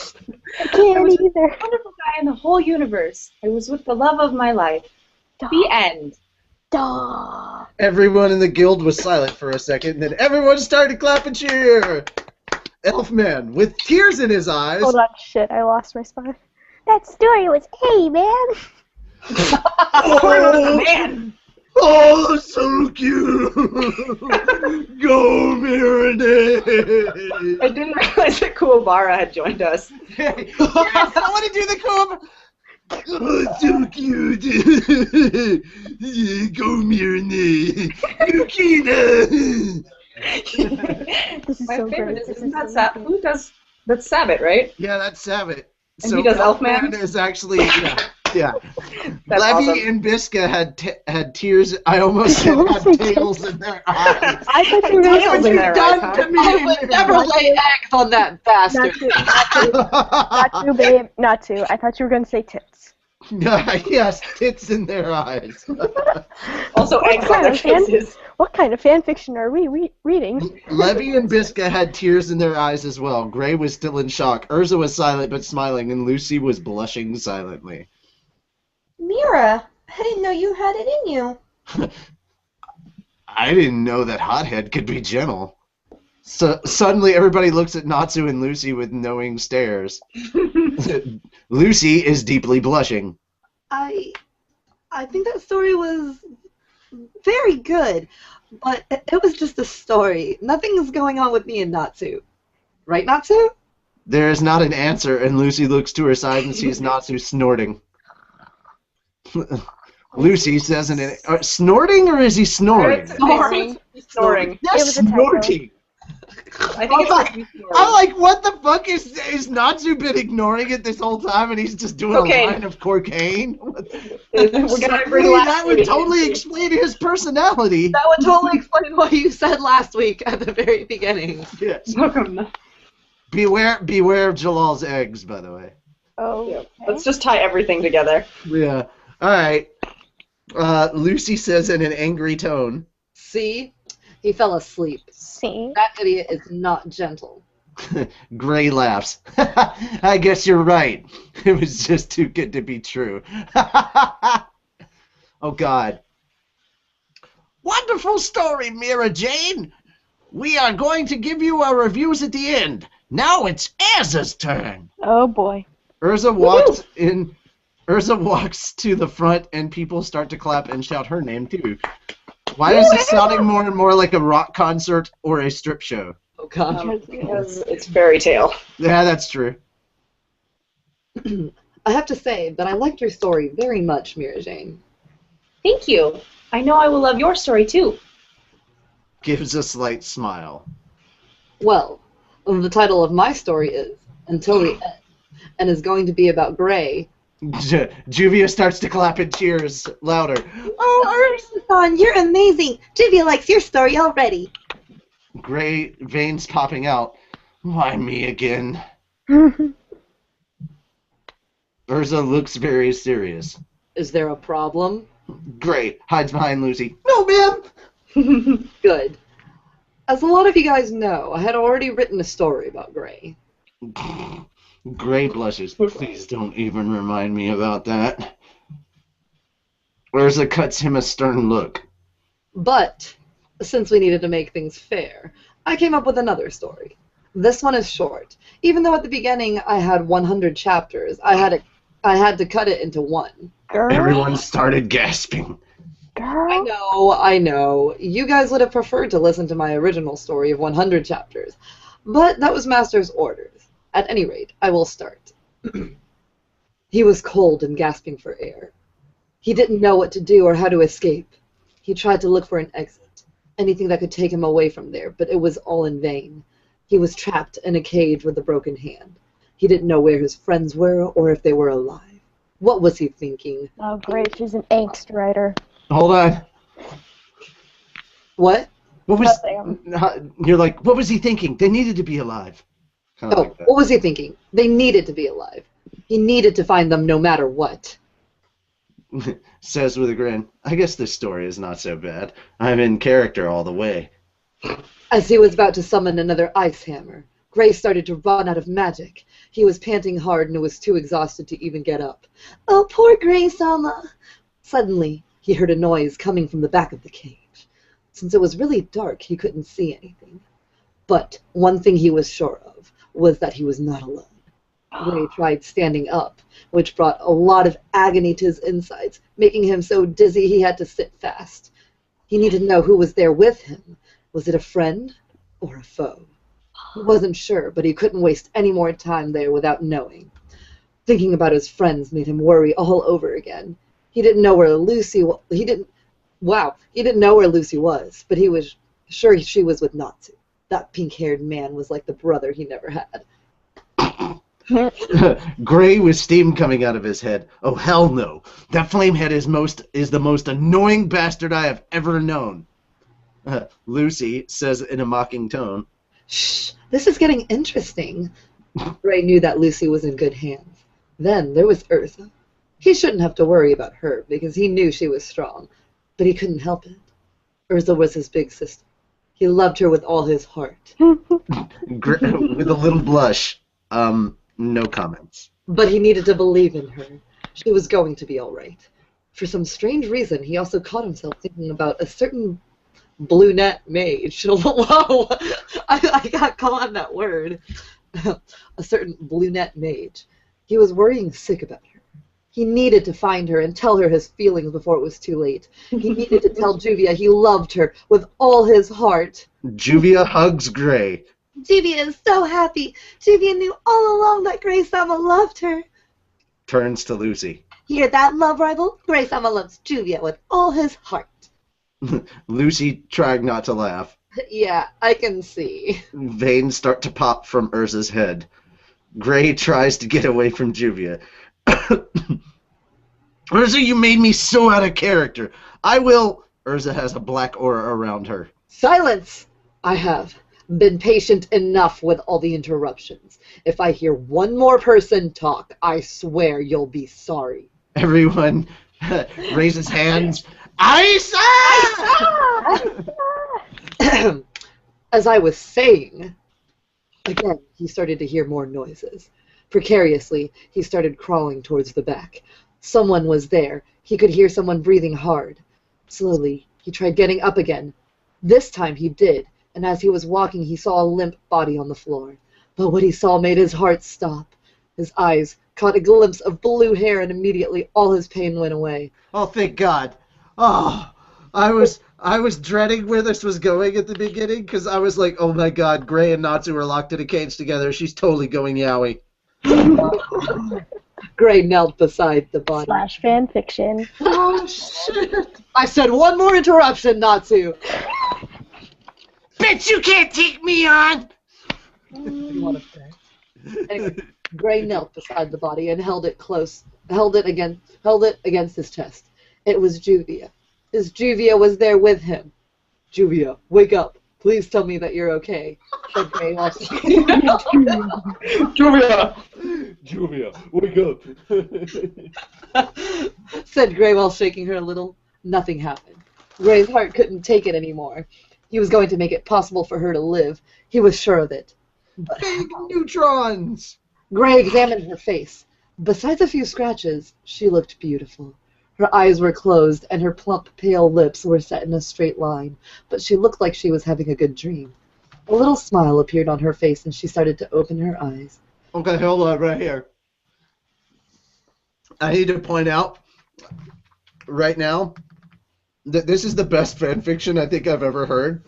can't was either. the wonderful guy in the whole universe. I was with the love of my life. The end. Duh. Everyone in the guild was silent for a second, and then everyone started to clap and cheer. Elfman, with tears in his eyes. Hold on, shit, I lost my spot. That story was, hey, man. Man. Oh, so cute! Go, Mirrodin! I didn't realize that Kuwabara had joined us. Yes, I want to do the Kuwabara. Oh, so cute! Go, Mirrodin! Yukina! This is My so favorite great. isn't that who does that's Sabbath, right? Yeah, that's Sabbath. And he does Elfman? Is actually, yeah. That's Levy awesome. and Biska had tears. I almost said had tails in their eyes. I thought you were Tails going What in you their done eyes, to huh? me? I would never lay eggs on that bastard. Not to, babe. Not to. I thought you were going to say tits. Yes, tits in their eyes. Also eggs on their faces. What kind of fan fiction are we reading? Levy and Biska had tears in their eyes as well. Gray was still in shock. Urza was silent but smiling, and Lucy was blushing silently. Mira, I didn't know you had it in you. I didn't know that Hothead could be gentle. So suddenly everybody looks at Natsu and Lucy with knowing stares. Lucy is deeply blushing. I think that story was very good, but it was just a story. Nothing is going on with me and Natsu. Right, Natsu? There is not an answer, and Lucy looks to her side and sees Natsu snorting. Lucy says snorting, or is he snoring? Snoring. Snoring. Yes, It was a typo. snorting. I think it's supposed to be snoring. I'm like, what the fuck is Natsu been ignoring it this whole time, and he's just doing Cocaine. a line of cocaine? We're gonna bring Really, last that would week. totally explain his personality. That would totally explain what you said last week at the very beginning. Yes. Welcome. Beware of Jalal's eggs, by the way. Oh. Yeah. Let's just tie everything together. Yeah. All right. Lucy says in an angry tone. See? He fell asleep. See? That idiot is not gentle. Gray laughs. I guess you're right. It was just too good to be true. Oh, God. Wonderful story, Mira Jane. We are going to give you our reviews at the end. Now it's Azza's turn. Oh, boy. Urza walks in. Urza walks to the front, and people start to clap and shout her name, too. Why is this sounding more and more like a rock concert or a strip show? Oh, God. Because it's fairy tale. Yeah, that's true. I have to say that I liked your story very much, Mira Jane. Thank you. I know I will love your story too. Gives a slight smile. Well, the title of my story is Until the End, and is going to be about Gray. Juvia starts to clap and cheers louder. Oh, Ursa-san, you're amazing. Juvia likes your story already. Gray veins popping out. Why me again? Urza looks very serious. Is there a problem? Gray hides behind Lucy. No, ma'am. Good. As a lot of you guys know, I had already written a story about Gray. Gray blushes. Please don't even remind me about that. Urza cuts him a stern look. But, since we needed to make things fair, I came up with another story. This one is short. Even though at the beginning I had 100 chapters, I had to cut it into one. Girl. Everyone started gasping. Girl. I know. You guys would have preferred to listen to my original story of 100 chapters. But that was Master's orders. At any rate, I will start. He was cold and gasping for air. He didn't know what to do or how to escape. He tried to look for an exit, anything that could take him away from there, but it was all in vain. He was trapped in a cage with a broken hand. He didn't know where his friends were or if they were alive. What was he thinking? Oh, great. She's an angst writer. Hold on. What? What was? Nothing. You're like, what was he thinking? They needed to be alive. Kinda Oh, like that. what was he thinking? They needed to be alive. He needed to find them no matter what. says with a grin, I guess this story is not so bad. I'm in character all the way. As he was about to summon another ice hammer, Gray started to run out of magic. He was panting hard and was too exhausted to even get up. Oh, poor Gray-sama! Suddenly, he heard a noise coming from the back of the cage. Since it was really dark, he couldn't see anything. But one thing he was sure of was that he was not alone. Gray tried standing up, which brought a lot of agony to his insides, making him so dizzy he had to sit fast. He needed to know who was there with him. Was it a friend or a foe? He wasn't sure, but he couldn't waste any more time there without knowing. Thinking about his friends made him worry all over again. He didn't know where Lucy was. He didn't know where Lucy was, but he was sure she was with Natsu. That pink-haired man was like the brother he never had. Gray with steam coming out of his head. Oh, hell no. That flamehead is the most annoying bastard I have ever known. Lucy says in a mocking tone. Shh, this is getting interesting. Gray knew that Lucy was in good hands. Then there was Urza. He shouldn't have to worry about her because he knew she was strong, but he couldn't help it. Urza was his big sister. He loved her with all his heart. With a little blush. No comments. But he needed to believe in her. She was going to be all right. For some strange reason, he also caught himself thinking about a certain brunette mage. Whoa! I got caught on that word. A certain brunette mage. He was worrying sick about her. He needed to find her and tell her his feelings before it was too late. He needed to tell Juvia he loved her with all his heart. Juvia hugs Gray. Juvia is so happy. Juvia knew all along that Gray-sama loved her. Turns to Lucy. Hear that, love rival? Gray-sama loves Juvia with all his heart. Lucy trying not to laugh. Yeah, I can see. Veins start to pop from Urza's head. Gray tries to get away from Juvia. Urza, you made me so out of character. I will... Urza has a black aura around her. Silence! I have been patient enough with all the interruptions. If I hear one more person talk, I swear you'll be sorry. Everyone raises hands. Ice! As I was saying, again, he started to hear more noises. Precariously, he started crawling towards the back. Someone was there. He could hear someone breathing hard. Slowly, he tried getting up again. This time he did, and as he was walking, he saw a limp body on the floor. But what he saw made his heart stop. His eyes caught a glimpse of blue hair, and immediately all his pain went away. Oh, thank God. Oh, I was dreading where this was going at the beginning, because I was like, oh my God, Gray and Natsu are locked in a cage together. She's totally going yaoi. Gray knelt beside the body. / fanfiction. Oh, shit. I said one more interruption, Natsu. Bitch, you can't take me on! Anyway, Gray knelt beside the body and held it against his chest. It was Juvia. His Juvia was there with him. Juvia, wake up. Please tell me that you're okay, said Gray while Juvia, wake up. said Gray while shaking her a little. Nothing happened. Gray's heart couldn't take it anymore. He was going to make it possible for her to live. He was sure of it. But Big neutrons! Gray examined her face. Besides a few scratches, she looked beautiful. Her eyes were closed, and her plump, pale lips were set in a straight line, but she looked like she was having a good dream. A little smile appeared on her face, and she started to open her eyes. Okay, hold on right here. I need to point out right now that this is the best fanfiction I think I've ever heard,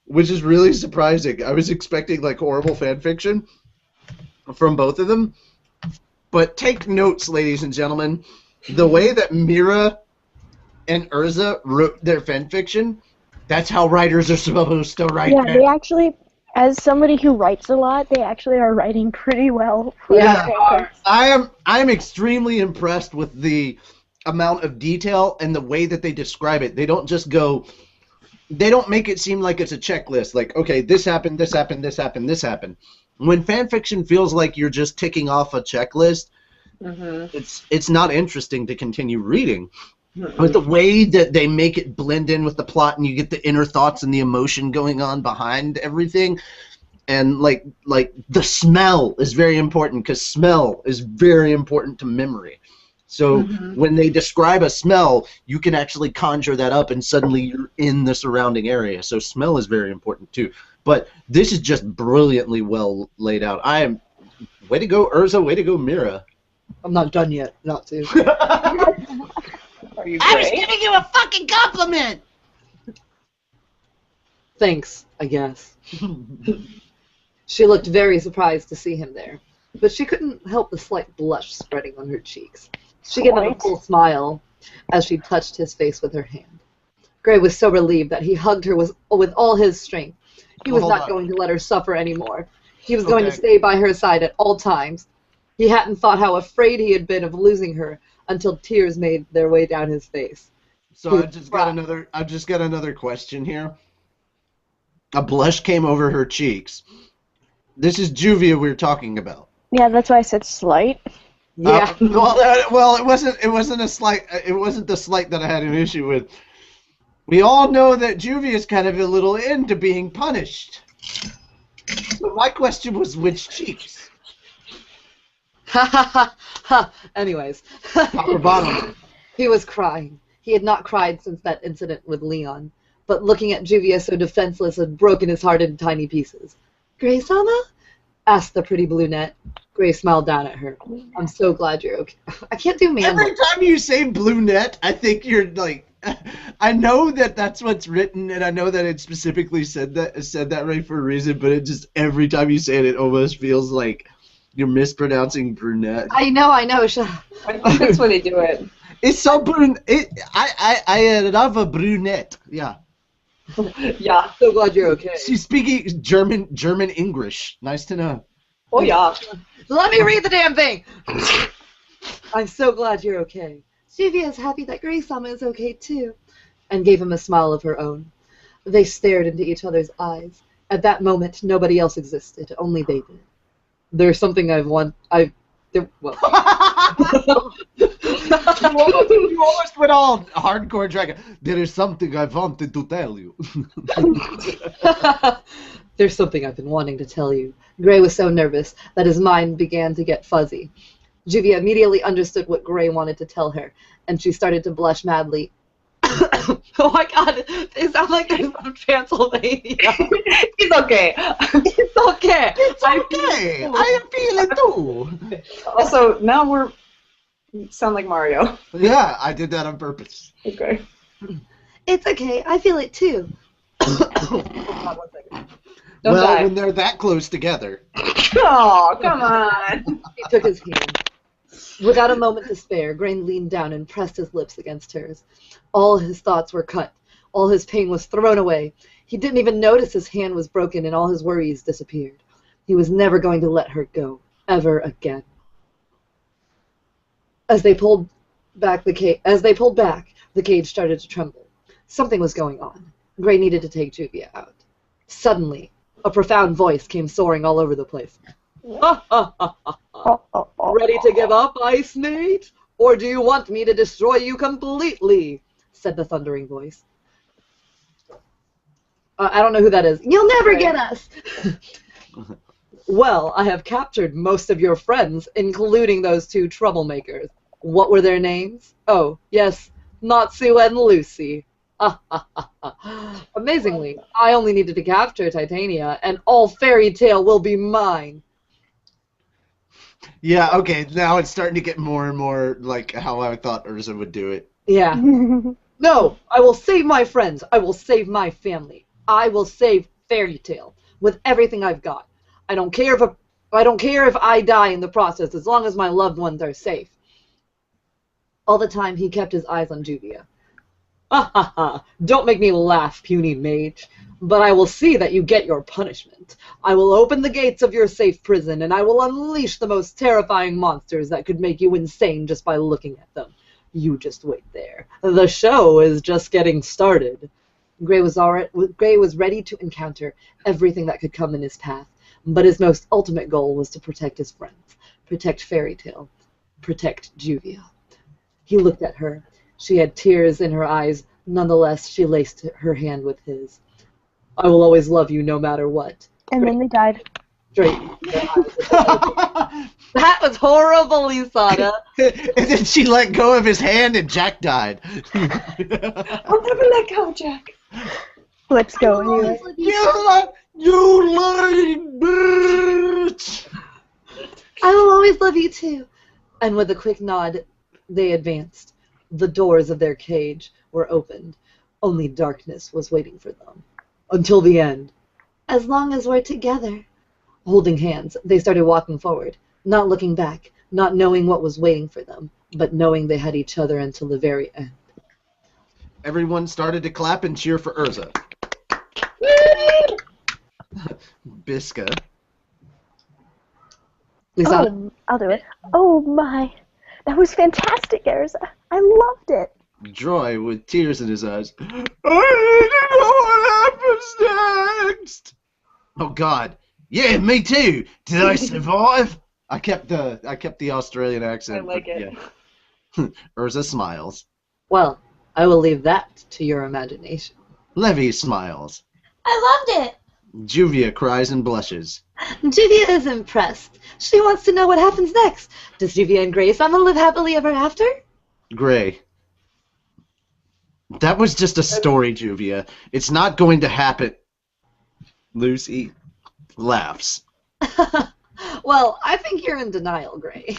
which is really surprising. I was expecting like horrible fanfiction from both of them, but take notes, ladies and gentlemen. The way that Mira and Urza wrote their fanfiction, that's how writers are supposed to write. Yeah, they actually, as somebody who writes a lot, they actually are writing pretty well. For Yeah, their I am extremely impressed with the amount of detail and the way that they describe it. They don't just go, they don't make it seem like it's a checklist, like, okay, this happened, this happened, this happened, this happened. When fanfiction feels like you're just ticking off a checklist, Mm-hmm. It's not interesting to continue reading. But the way that they make it blend in with the plot, and you get the inner thoughts and the emotion going on behind everything, and like the smell is very important, because smell is very important to memory. So when they describe a smell, you can actually conjure that up, and suddenly you're in the surrounding area. So smell is very important too. But this is just brilliantly well laid out. Way to go, Urza. Way to go, Mira. I'm not done yet. Not to. Are you I was gray? giving you a fucking compliment! Thanks, I guess. She looked very surprised to see him there, but she couldn't help the slight blush spreading on her cheeks. She gave him a full smile as she touched his face with her hand. Gray was so relieved that he hugged her with all his strength. He was not going to let her suffer anymore. He was going to stay by her side at all times. He hadn't thought how afraid he had been of losing her until tears made their way down his face. So I just got another question here. A blush came over her cheeks. This is Juvia we're talking about. Yeah, that's why I said slight. Yeah. Well, it wasn't a slight. It wasn't the slight that I had an issue with. We all know that Juvia's kind of a little into being punished. So my question was, which cheeks? Ha ha ha ha. Anyways. Top or bottom? He was crying. He had not cried since that incident with Leon, but looking at Juvia so defenseless had broken his heart into tiny pieces. Gray-sama? Asked the pretty brunette. Gray smiled down at her. I'm so glad you're okay. I can't do man. Every time you say brunette, I think you're like, I know that that's what's written, and I know that it specifically said that right for a reason, but it just, every time you say it, it almost feels like you're mispronouncing brunette. I know. I think that's why they do it. It's so I love a brunette. Yeah. Yeah. So glad you're okay. She's speaking German English. Nice to know. Oh, yeah. Let me read the damn thing! I'm so glad you're okay. Juvia is happy that Gray-sama is okay too, and gave him a smile of her own. They stared into each other's eyes. At that moment, nobody else existed. Only they did. There's something you almost went all hardcore dragon. There is something I wanted to tell you. There's something I've been wanting to tell you. Gray was so nervous that his mind began to get fuzzy. Juvia immediately understood what Gray wanted to tell her, and she started to blush madly. Oh my god, they sound like they're from Transylvania. It's okay. It's okay. It's okay. I feel it too. Also, now sound like Mario. Yeah, I did that on purpose. Okay. It's okay. I feel it too. Don't die. When they're that close together. Oh, come on. He took his hand. Without a moment to spare, Grain leaned down and pressed his lips against hers. All his thoughts were cut. All his pain was thrown away. He didn't even notice his hand was broken and all his worries disappeared. He was never going to let her go, ever again. As they pulled back, the cage started to tremble. Something was going on. Gray needed to take Juvia out. Suddenly, a profound voice came soaring all over the place. Ready to give up, Ice Mate? Or do you want me to destroy you completely? Said the thundering voice. I don't know who that is. You'll never get us! Well, I have captured most of your friends, including those two troublemakers. What were their names? Oh, yes, Natsu and Lucy. Amazingly, I only needed to capture Titania, and all Fairy Tale will be mine. Yeah, okay, now it's starting to get more and more like how I thought Urza would do it. Yeah. No, I will save my friends. I will save my family. I will save Fairy Tale with everything I've got. I don't care if I die in the process, as long as my loved ones are safe. All the time, he kept his eyes on Juvia. Don't make me laugh, puny mage. But I will see that you get your punishment. I will open the gates of your safe prison, and I will unleash the most terrifying monsters that could make you insane just by looking at them. You just wait there. The show is just getting started. Gray was ready to encounter everything that could come in his path, but his most ultimate goal was to protect his friends, protect Fairy Tale. protect Juvia. He looked at her. She had tears in her eyes. Nonetheless, she laced her hand with his. I will always love you no matter what. And then they died. Straight in their eyes. That was horrible, Usada. And then she let go of his hand and Jack died. I'll never let go, Jack. Let's go anyway. You lying bitch! I will always love you too. And with a quick nod, they advanced. The doors of their cage were opened. Only darkness was waiting for them. Until the end. As long as we're together. Holding hands, they started walking forward, not looking back, not knowing what was waiting for them, but knowing they had each other until the very end. Everyone started to clap and cheer for Urza. Bisca. Usada, I'll do it. Oh my. That was fantastic, Erza. I loved it. Droy with tears in his eyes. I need to know what happens next. Oh God. Yeah, me too. Did I survive? I kept the Australian accent. I like it. Yeah. Urza smiles. well, I will leave that to your imagination. Levy smiles. I loved it. Juvia cries and blushes. Juvia is impressed. She wants to know what happens next. Does Juvia and Grace live happily ever after? Gray. That was just a story, Juvia. It's not going to happen. Lucy laughs. Well, I think you're in denial, Gray.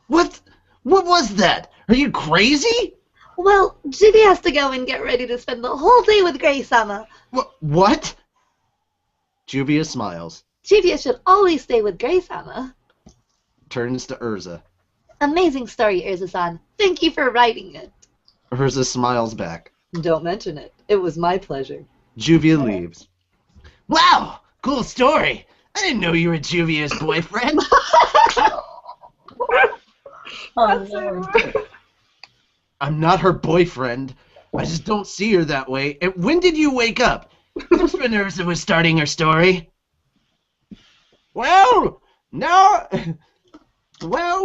What? What was that? Are you crazy? Well, Juvia has to go and get ready to spend the whole day with Gray-sama. What? Juvia smiles. Juvia should always stay with Gray-sama. Turns to Urza. Amazing story, Urza-san. Thank you for writing it. Urza smiles back. Don't mention it. It was my pleasure. Juvia leaves. Wow! Cool story. I didn't know you were Juvia's boyfriend. I'm not her boyfriend. I just don't see her that way. And when did you wake up? Just when Urza was starting her story. Well,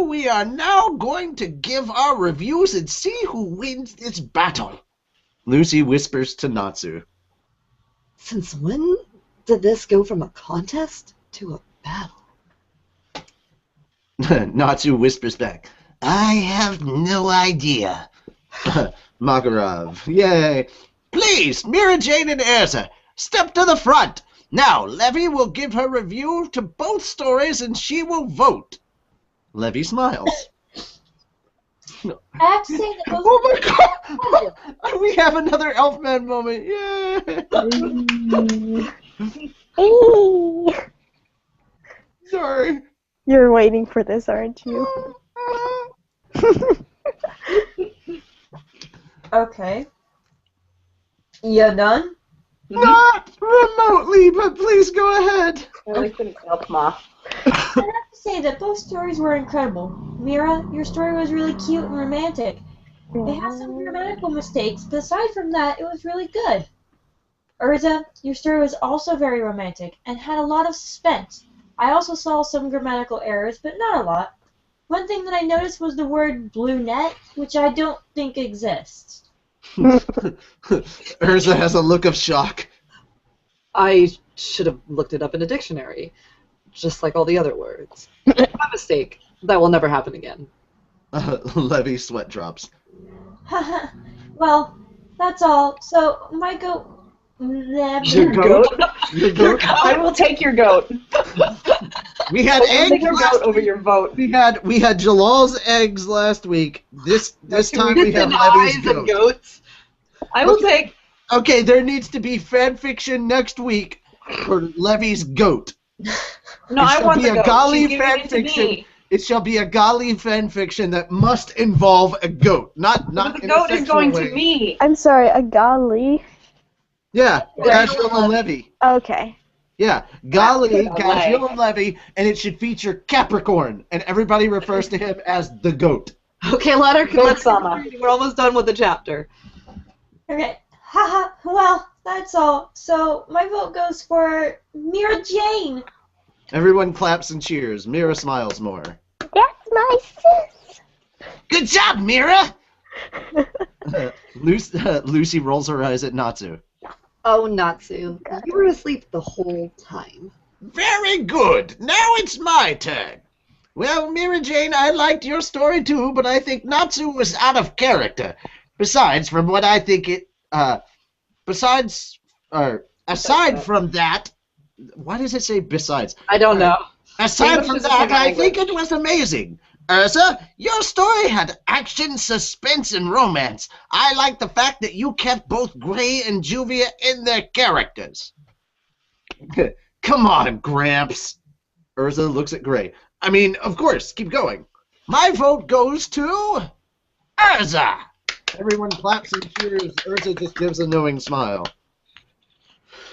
we are now going to give our reviews and see who wins this battle. Lucy whispers to Natsu. Since when did this go from a contest to a battle? Natsu whispers back. I have no idea. Makarov. Yay. Please, Mira Jane and Erza, step to the front. Now, Levy will give her review to both stories and she will vote. Levy smiles. I have to say that those Oh my God! We have another Elfman moment. Yeah. Sorry. You're waiting for this, aren't you? Okay. You done? Not remotely, but please go ahead. I like the milk moth. I have to say that both stories were incredible. Mira, your story was really cute and romantic. It has some grammatical mistakes, but aside from that, it was really good. Urza, your story was also very romantic and had a lot of suspense. I also saw some grammatical errors, but not a lot. One thing that I noticed was the word brunette, which I don't think exists. Urza has a look of shock. I should have looked it up in a dictionary, just like all the other words. My mistake. That will never happen again. Levy sweat drops. Well, that's all. So, my goat... Your goat? Your goat? I will take your goat. We had I'll take eggs your last goat over week. your vote. We had Jalal's eggs last week. This time we have Levy's goat. Goats. I will take. Okay, there needs to be fanfiction next week for Levy's goat. No, It I shall want be the a goat. golly She's giving it to fanfiction. me. It shall be a golly fanfiction that must involve a goat, not The in a goat is sexual going way. to me. I'm sorry, a golly. Yeah, Gabriel and Levy. Okay. Yeah, golly, That's what I Gabriel like. and Levy, and it should feature Capricorn, and everybody refers to him as the goat. Okay, let her Goat-sama. We're almost done with the chapter. Okay. Haha. Well, that's all. So, my vote goes for Mira Jane. Everyone claps and cheers. Mira smiles more. That's my sis. Good job, Mira! Lucy rolls her eyes at Natsu. Oh, Natsu, you were asleep the whole time. Very good. Now it's my turn. Well, Mira Jane, I liked your story too, but I think Natsu was out of character. Besides, from what I think it, aside from that, why does it say besides? I don't know. Aside from that, I think it was amazing. Urza, your story had action, suspense, and romance. I like the fact that you kept both Gray and Juvia in their characters. Come on, Gramps. Urza looks at Gray. I mean, of course, keep going. My vote goes to Urza. Everyone claps and cheers. Urza just gives a knowing smile.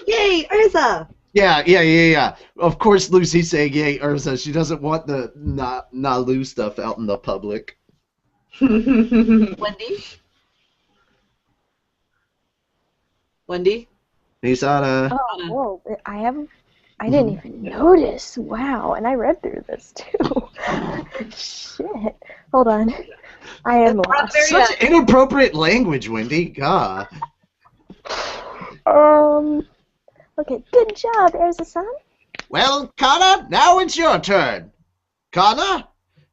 Yay, Urza! Yeah. Of course Lucy's saying yay, Urza. She doesn't want the Nalu stuff out in the public. Wendy? Nisana. Oh, whoa. I didn't even notice. Wow, and I read through this too. Shit. Hold on. I am lost. Such inappropriate language, Wendy. God. Okay, good job, Erza-san. Well, Kana, now it's your turn. Kana?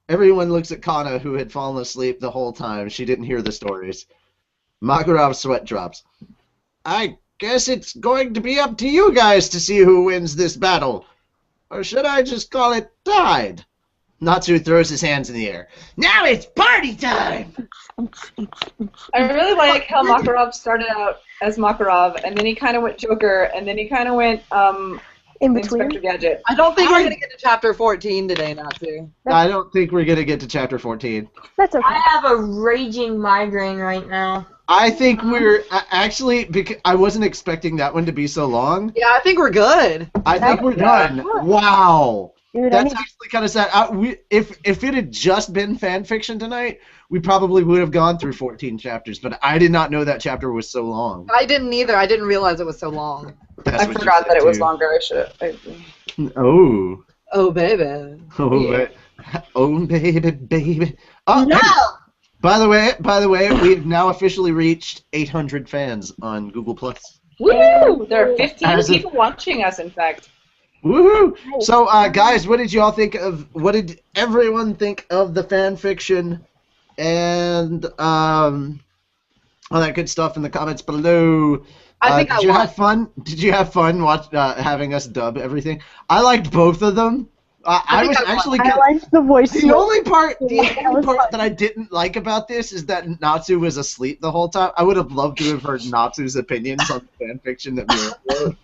Everyone looks at Kana, who had fallen asleep the whole time. She didn't hear the stories. Magarov's sweat drops. I guess it's going to be up to you guys to see who wins this battle. Or should I just call it tied? Natsu throws his hands in the air. Now it's party time! I really like how Makarov started out as Makarov, and then he kind of went Joker, and then he kind of went in between. Inspector Gadget. I don't think we're going to get to chapter 14 today, Natsu. I don't think we're going to get to chapter 14. That's okay. I have a raging migraine right now. I think we're actually, because I wasn't expecting that one to be so long. Yeah, I think we're good. I think we're done. Wow. Dude, That's actually kind of sad. If it had just been fan fiction tonight, we probably would have gone through 14 chapters, but I did not know that chapter was so long. I didn't either. I didn't realize it was so long. That's I what you forgot said, that it was too. longer. I should have. Oh. Oh, baby. Oh, Yeah. oh baby. Oh, No! By the way, we've now officially reached 800 fans on Google+. Woo! There are 15 As of- people watching us, in fact. Woohoo! So, guys, what did everyone think of the fan fiction and all that good stuff in the comments below? Did you have fun? Did you have fun having us dub everything? I liked both of them. I liked the voice. The only part that I didn't like about this is that Natsu was asleep the whole time. I would have loved to have heard Natsu's opinions on the fan fiction that we wrote.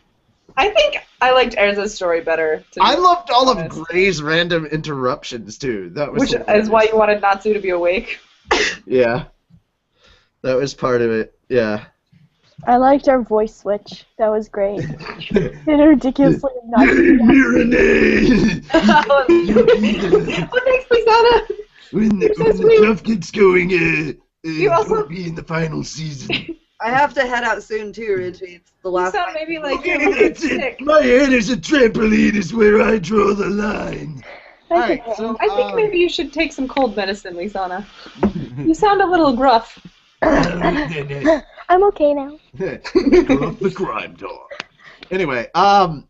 I think I liked Erza's story better. I loved all of Gray's random interruptions too. That was Which is why you wanted Natsu to be awake. Yeah, that was part of it. Yeah. I liked our voice switch. That was great. It's ridiculously obnoxious. What next, please, Anna? When the stuff gets going, we'll be in the final season. I have to head out soon too, Richie. It's the You last. sound maybe like Okay, you're that's sick. it. My head is a trampoline is where I draw the line. That's Alright, okay. so I think maybe you should take some cold medicine, Lisana. You sound a little gruff. I'm okay now. The crime dog. Anyway,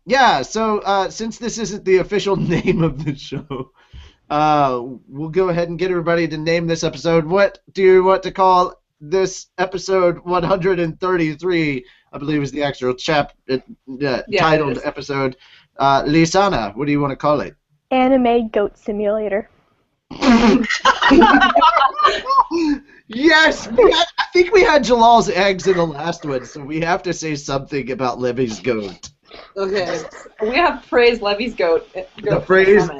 yeah, so since this isn't the official name of the show, we'll go ahead and get everybody to name this episode. What do you want to call this episode 133? I believe is the actual titled episode. Lisana, what do you want to call it? Anime Goat Simulator. Yes! I think we had Jalal's eggs in the last one, so we have to say something about Levy's goat. Okay. We have praised Levy's goat. The phrase... No,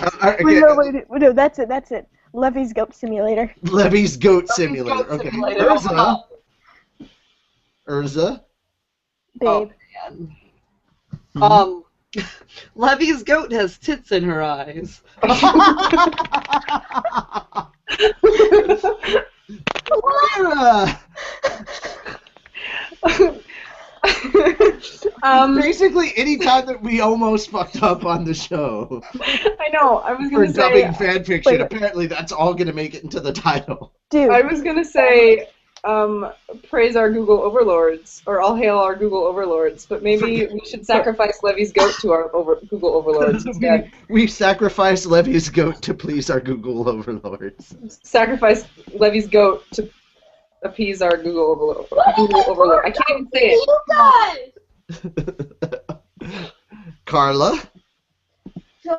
that's it. Levy's Goat Simulator. Levy's goat simulator. Goat Okay. Simulator. Urza? Babe. Oh, Levy's goat has tits in her eyes. Lyra! basically any time that we almost fucked up on the show I know. I was for gonna dubbing say. fanfiction, Wait. apparently that's all gonna make it into the title. Dude, I was gonna say. Praise our Google overlords, or all hail our Google overlords, but maybe we should sacrifice Levy's goat to our Google overlords instead. we sacrificed Levy's goat to please our Google overlords. Sacrifice Levy's goat to appease our Google overlord. I can't even say it. You guys! Carla?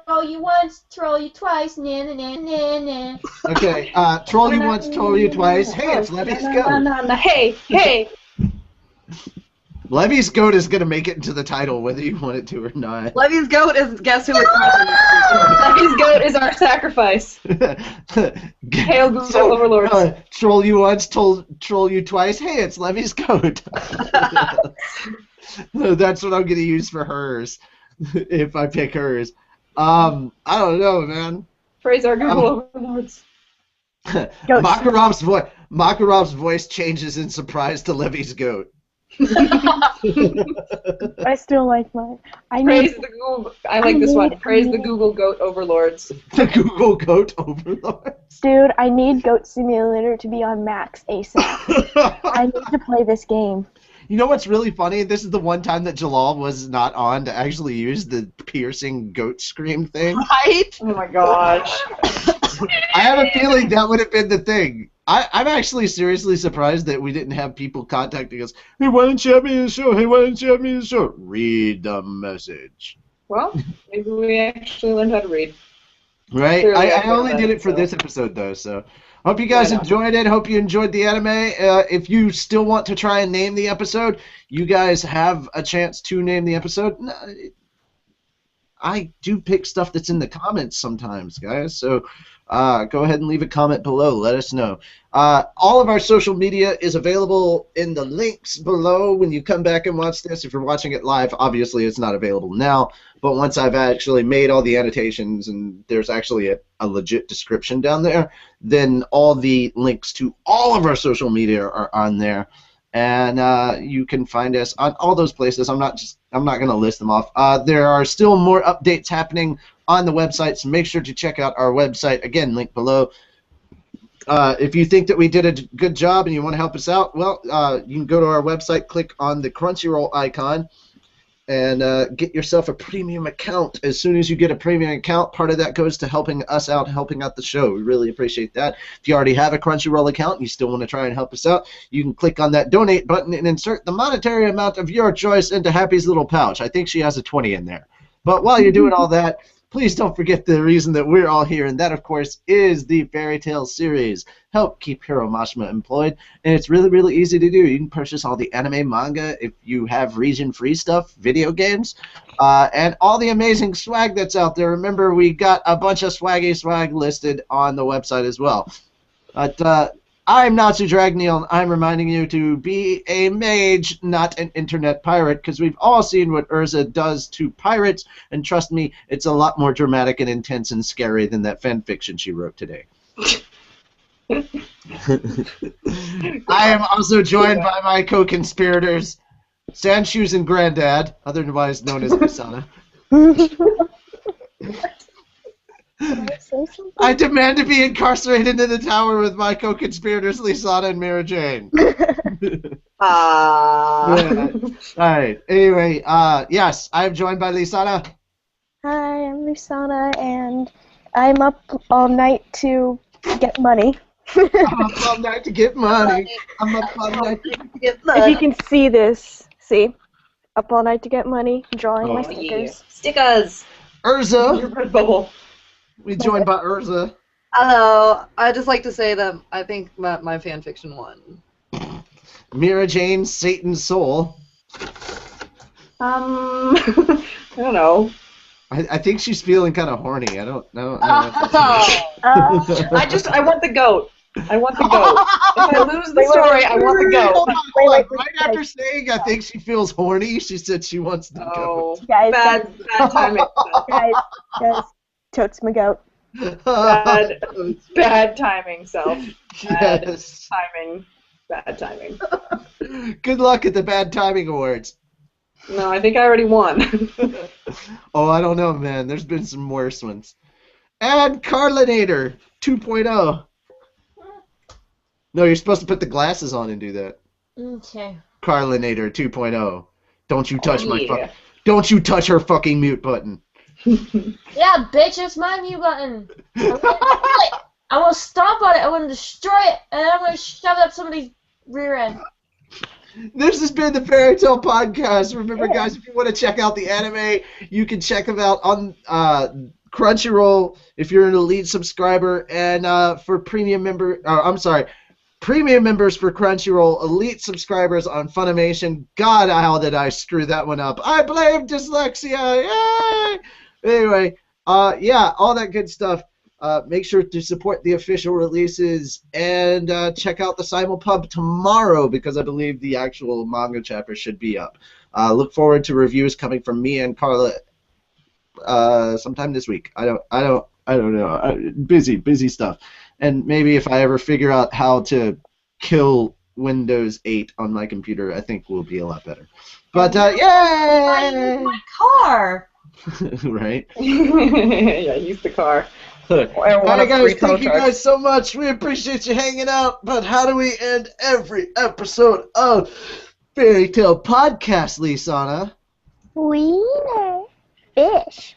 Troll you once, troll you twice, na na na na na. Okay, troll you once, troll you twice. Hey, it's Levy's goat. Hey! Levy's goat is gonna make it into the title whether you want it to or not. Levy's goat is guess who it's Levy's goat is our sacrifice. Hail Google overlords. Troll you once, troll you twice. Hey, it's Levy's goat. That's what I'm gonna use for hers if I pick hers. I don't know, man. Praise our Google overlords. Makarov's voice changes in surprise to Levy's goat. I still like mine. Praise the Google. I like this one. Praise the Google goat overlords. The Google goat overlords. Dude, I need Goat Simulator to be on Max ASAP. I need to play this game. You know what's really funny? This is the one time that Jalal was not on to actually use the piercing goat scream thing. Right? Oh my gosh. I have a feeling that would have been the thing. I'm actually seriously surprised that we didn't have people contacting us. Hey, why don't you have me in the show? Hey, why don't you have me in the show? Read the message. Well, maybe we actually learned how to read. Right? Clearly, I only did it for so. this episode, though, so... Hope you guys enjoyed it. Hope you enjoyed the anime. If you still want to try and name the episode, you guys have a chance to name the episode. I do pick stuff that's in the comments sometimes, guys, so go ahead and leave a comment below. Let us know. All of our social media is available in the links below when you come back and watch this. If you're watching it live, obviously it's not available now, but once I've actually made all the annotations and there's actually a legit description down there, then all the links to all of our social media are on there. And you can find us on all those places. I'm not going to list them off. There are still more updates happening on the website, so make sure to check out our website. Again, link below. If you think that we did a good job and you want to help us out, well, you can go to our website, click on the Crunchyroll icon, and get yourself a premium account. As soon as you get a premium account, part of that goes to helping us out, helping out the show. We really appreciate that. If you already have a Crunchyroll account and you still want to try and help us out, you can click on that donate button and insert the monetary amount of your choice into Happy's little pouch. I think she has a 20 in there. But while you're doing all that, please don't forget the reason that we're all here, and that, of course, is the Fairy Tail series. Help keep Hiro Mashima employed, and it's really, really easy to do. You can purchase all the anime, manga, if you have region-free stuff, video games, and all the amazing swag that's out there. Remember, we got a bunch of swaggy swag listed on the website as well. But I'm Natsu Dragneel, and I'm reminding you to be a mage, not an internet pirate, because we've all seen what Urza does to pirates, and trust me, it's a lot more dramatic and intense and scary than that fan fiction she wrote today. I am also joined by my co-conspirators, Sandshoes and Grandad, otherwise known as Misana. I demand to be incarcerated in the tower with my co-conspirators, Lisana and Mira Jane. Alright, anyway, yes, I'm joined by Lisana. Hi, I'm Risana, and I'm up all night to get money. I'm up all night to get money. I'm up all night to get money. If you can see this, see? Up all night to get money, drawing my stickers. Stickers! Urza. Red bubble. We joined by Urza. Hello. I'd just like to say that I think that my fanfiction won. Mira Jane, Satan's Soul. I don't know. I think she's feeling kind of horny. I don't know. I want the goat. I want the goat. If I lose the story, I want the goat. Hold on. Right after saying I think she feels horny, she said she wants the goat. Guys, Bad timing. guys, totes my goat. Bad timing, self. Bad Yes. timing. Bad timing. Good luck at the Bad Timing Awards. No, I think I already won. Oh, I don't know, man. There's been some worse ones. Add Carlinator 2.0. No, you're supposed to put the glasses on and do that. Okay. Carlinator 2.0. Don't you touch my yeah. Don't you touch her fucking mute button. Yeah, bitch, it's my mute button. I'm gonna stomp on it, I'm gonna destroy it, and then I'm gonna shove it up somebody's rear end. This has been the Fairy Tale Podcast. Remember, guys, if you want to check out the anime, you can check them out on Crunchyroll if you're an elite subscriber, and for premium members for Crunchyroll, elite subscribers on Funimation. God, how did I screw that one up? I blame dyslexia. Yay! Anyway, yeah, all that good stuff. Make sure to support the official releases and check out the Simulpub tomorrow because I believe the actual manga chapter should be up. Look forward to reviews coming from me and Carla sometime this week. I don't know. Busy stuff. And maybe if I ever figure out how to kill Windows 8 on my computer, I think we'll be a lot better. But yay! My car. Right? Yeah, use the car. Alright guys, thank you guys so much. We appreciate you hanging out. But how do we end every episode of Fairy Tale Podcast, Lisana? Wiener fish.